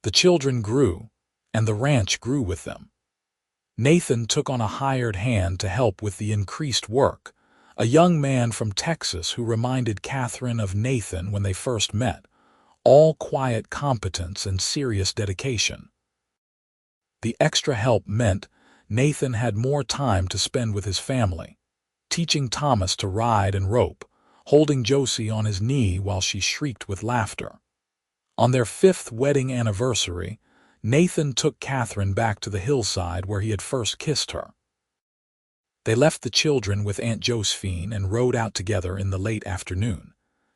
The children grew, and the ranch grew with them. Nathan took on a hired hand to help with the increased work, a young man from Texas who reminded Katherine of Nathan when they first met, all quiet competence and serious dedication. The extra help meant Nathan had more time to spend with his family, teaching Thomas to ride and rope, holding Josie on his knee while she shrieked with laughter. On their 5th wedding anniversary, Nathan took Katherine back to the hillside where he had first kissed her. They left the children with Aunt Josephine and rode out together in the late afternoon,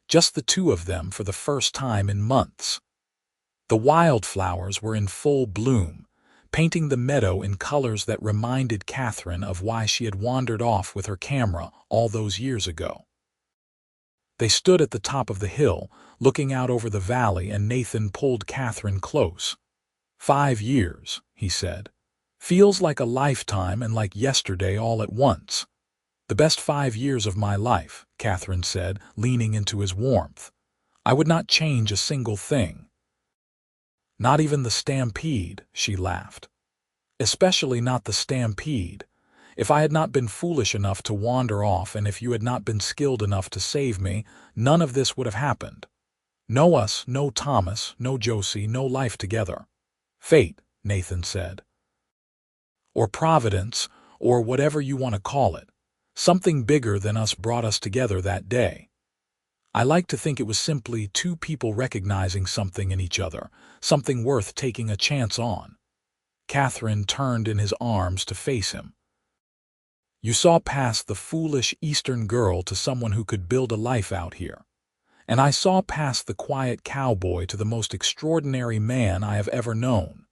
just the two of them for the first time in months. The wildflowers were in full bloom, painting the meadow in colors that reminded Katherine of why she had wandered off with her camera all those years ago. They stood at the top of the hill, looking out over the valley, and Nathan pulled Katherine close. 5 years, he said. Feels like a lifetime and like yesterday all at once. The best 5 years of my life, Katherine said, leaning into his warmth. I would not change a single thing. Not even the stampede, she laughed. Especially not the stampede. If I had not been foolish enough to wander off, and if you had not been skilled enough to save me, none of this would have happened. No us, no Thomas, no Josie, no life together. Fate, Nathan said. Or Providence, or whatever you want to call it. Something bigger than us brought us together that day. I like to think it was simply two people recognizing something in each other, something worth taking a chance on. Katherine turned in his arms to face him. You saw past the foolish Eastern girl to someone who could build a life out here. And I saw past the quiet cowboy to the most extraordinary man I have ever known.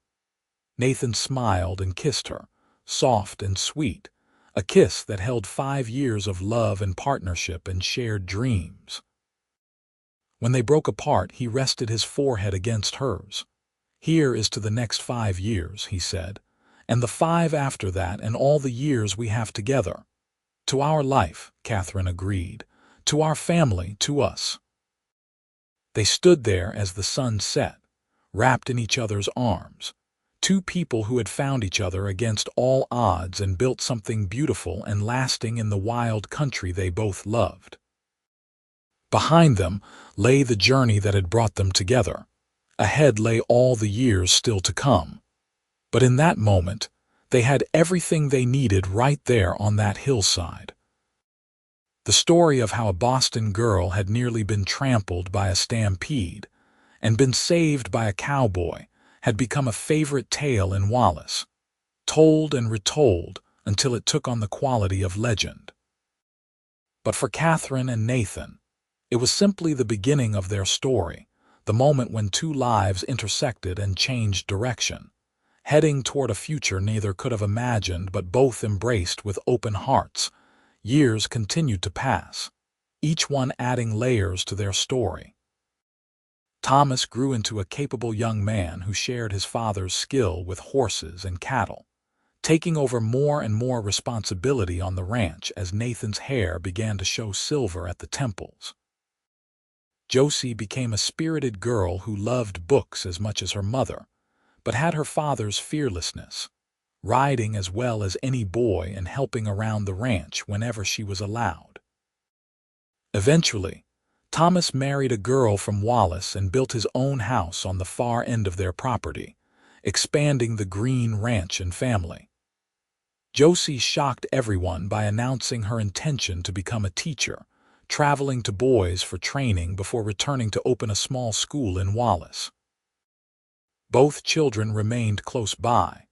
Nathan smiled and kissed her, soft and sweet, a kiss that held 5 years of love and partnership and shared dreams. When they broke apart, he rested his forehead against hers. Here is to the next 5 years, he said, and the 5 after that, and all the years we have together. To our life, Katherine agreed. To our family, to us. They stood there as the sun set, wrapped in each other's arms. Two people who had found each other against all odds and built something beautiful and lasting in the wild country they both loved. Behind them lay the journey that had brought them together. Ahead lay all the years still to come. But in that moment, they had everything they needed right there on that hillside. The story of how a Boston girl had nearly been trampled by a stampede and been saved by a cowboy had become a favorite tale in Wallace, told and retold until it took on the quality of legend. But for Katherine and Nathan, it was simply the beginning of their story, the moment when two lives intersected and changed direction, heading toward a future neither could have imagined but both embraced with open hearts. Years continued to pass, each one adding layers to their story. Thomas grew into a capable young man who shared his father's skill with horses and cattle, taking over more and more responsibility on the ranch as Nathan's hair began to show silver at the temples. Josie became a spirited girl who loved books as much as her mother, but had her father's fearlessness, riding as well as any boy and helping around the ranch whenever she was allowed. Eventually, Thomas married a girl from Wallace and built his own house on the far end of their property, expanding the Greene ranch and family. Josie shocked everyone by announcing her intention to become a teacher, traveling to boys for training before returning to open a small school in Wallace. Both children remained close by,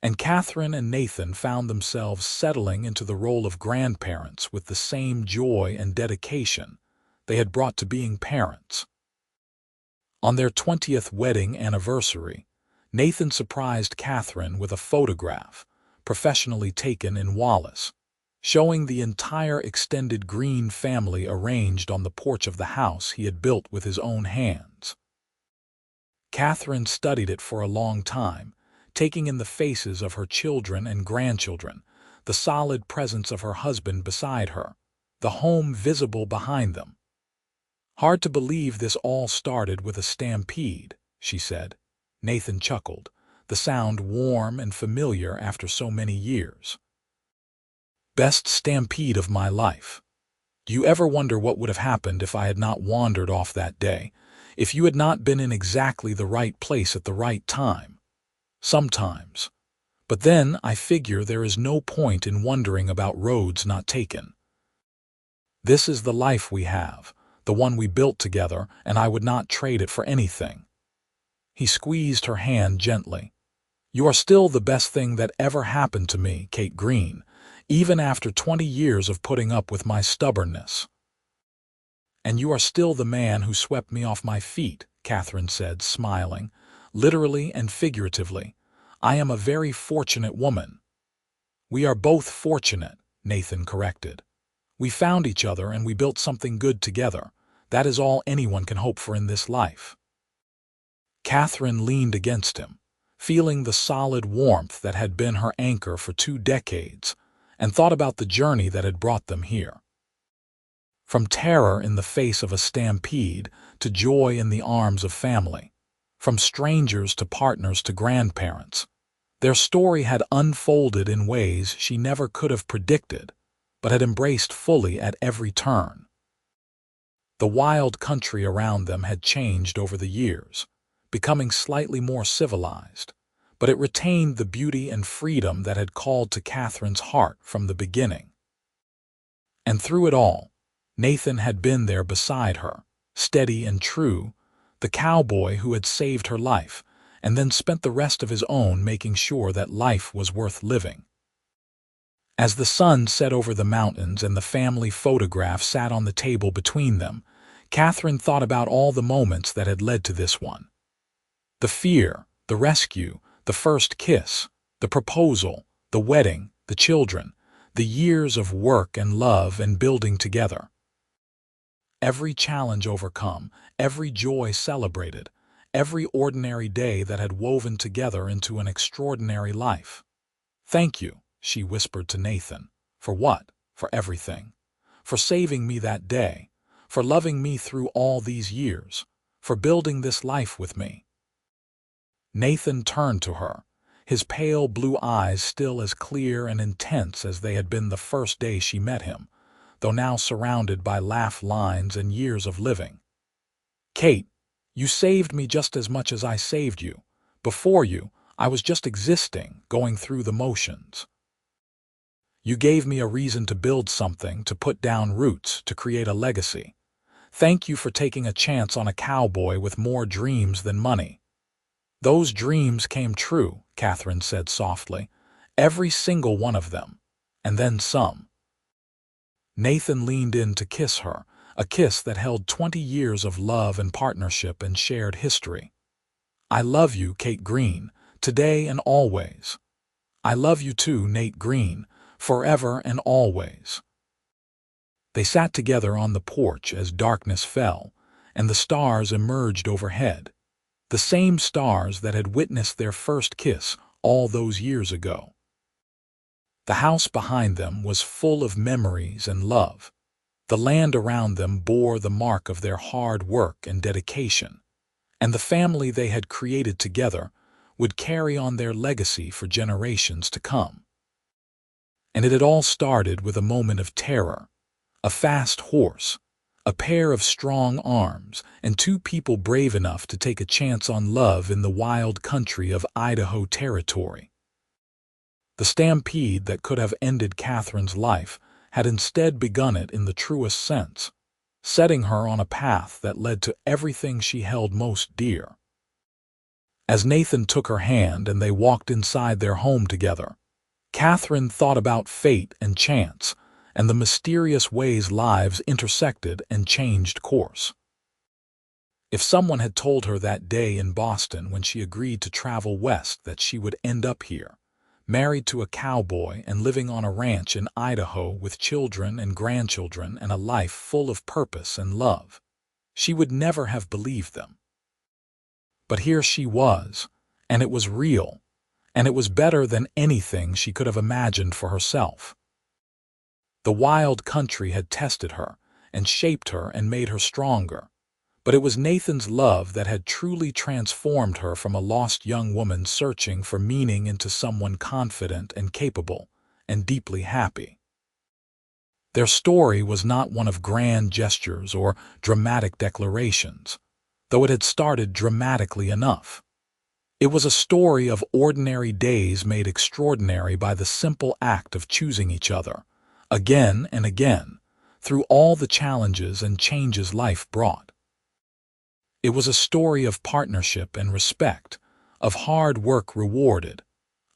and Katherine and Nathan found themselves settling into the role of grandparents with the same joy and dedication they had brought to being parents. On their 20th wedding anniversary, Nathan surprised Katherine with a photograph, professionally taken in Wallace, showing the entire extended Greene family arranged on the porch of the house he had built with his own hands. Katherine studied it for a long time, taking in the faces of her children and grandchildren, the solid presence of her husband beside her, the home visible behind them. Hard to believe this all started with a stampede, she said. Nathan chuckled, the sound warm and familiar after so many years. Best stampede of my life. Do you ever wonder what would have happened if I had not wandered off that day, if you had not been in exactly the right place at the right time? Sometimes. But then I figure there is no point in wondering about roads not taken. This is the life we have, the one we built together, and I would not trade it for anything." He squeezed her hand gently. "You are still the best thing that ever happened to me, Kate Greene, even after 20 years of putting up with my stubbornness." "And you are still the man who swept me off my feet," Katherine said, smiling, "literally and figuratively. I am a very fortunate woman." "We are both fortunate," Nathan corrected. "We found each other and we built something good together. That is all anyone can hope for in this life." Katherine leaned against him, feeling the solid warmth that had been her anchor for 2 decades, and thought about the journey that had brought them here. From terror in the face of a stampede to joy in the arms of family, from strangers to partners to grandparents, their story had unfolded in ways she never could have predicted, but had embraced fully at every turn. The wild country around them had changed over the years, becoming slightly more civilized, but it retained the beauty and freedom that had called to Katherine's heart from the beginning. And through it all, Nathan had been there beside her, steady and true, the cowboy who had saved her life, and then spent the rest of his own making sure that life was worth living. As the sun set over the mountains and the family photograph sat on the table between them, Katherine thought about all the moments that had led to this one. The fear, the rescue, the first kiss, the proposal, the wedding, the children, the years of work and love and building together. Every challenge overcome, every joy celebrated, every ordinary day that had woven together into an extraordinary life. "Thank you," she whispered to Nathan. "For what? For everything. For saving me that day, for loving me through all these years, for building this life with me." Nathan turned to her, his pale blue eyes still as clear and intense as they had been the first day she met him, though now surrounded by laugh lines and years of living. "Kate, you saved me just as much as I saved you. Before you, I was just existing, going through the motions. You gave me a reason to build something, to put down roots, to create a legacy. Thank you for taking a chance on a cowboy with more dreams than money." "Those dreams came true," Katherine said softly. "Every single one of them. And then some." Nathan leaned in to kiss her, a kiss that held 20 years of love and partnership and shared history. "I love you, Kate Greene, today and always. I love you too, Nate Greene, forever and always." They sat together on the porch as darkness fell, and the stars emerged overhead, the same stars that had witnessed their first kiss all those years ago. The house behind them was full of memories and love. The land around them bore the mark of their hard work and dedication, and the family they had created together would carry on their legacy for generations to come. And it had all started with a moment of terror, a fast horse, a pair of strong arms, and 2 people brave enough to take a chance on love in the wild country of Idaho territory. The stampede that could have ended Katherine's life had instead begun it in the truest sense, setting her on a path that led to everything she held most dear. As Nathan took her hand and they walked inside their home together, Katherine thought about fate and chance, and the mysterious ways lives intersected and changed course. If someone had told her that day in Boston when she agreed to travel west that she would end up here, married to a cowboy and living on a ranch in Idaho with children and grandchildren and a life full of purpose and love, she would never have believed them. But here she was, and it was real, and it was better than anything she could have imagined for herself. The wild country had tested her and shaped her and made her stronger, but it was Nathan's love that had truly transformed her from a lost young woman searching for meaning into someone confident and capable and deeply happy. Their story was not one of grand gestures or dramatic declarations, though it had started dramatically enough. It was a story of ordinary days made extraordinary by the simple act of choosing each other, again and again, through all the challenges and changes life brought. It was a story of partnership and respect, of hard work rewarded,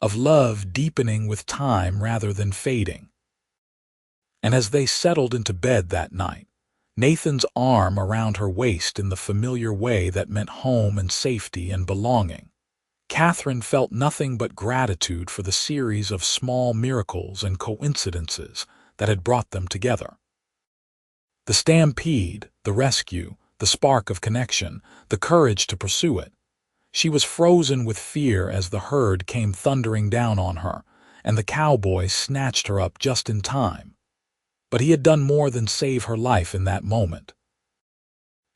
of love deepening with time rather than fading. And as they settled into bed that night, Nathan's arm around her waist in the familiar way that meant home and safety and belonging, Katherine felt nothing but gratitude for the series of small miracles and coincidences that had brought them together. The stampede, the rescue, the spark of connection, the courage to pursue it. She was frozen with fear as the herd came thundering down on her, and the cowboy snatched her up just in time. But he had done more than save her life in that moment.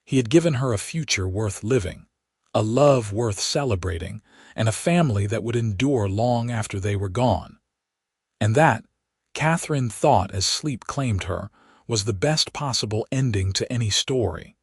He had given her a future worth living, a love worth celebrating, and a family that would endure long after they were gone. And that, Katherine thought as sleep claimed her, was the best possible ending to any story.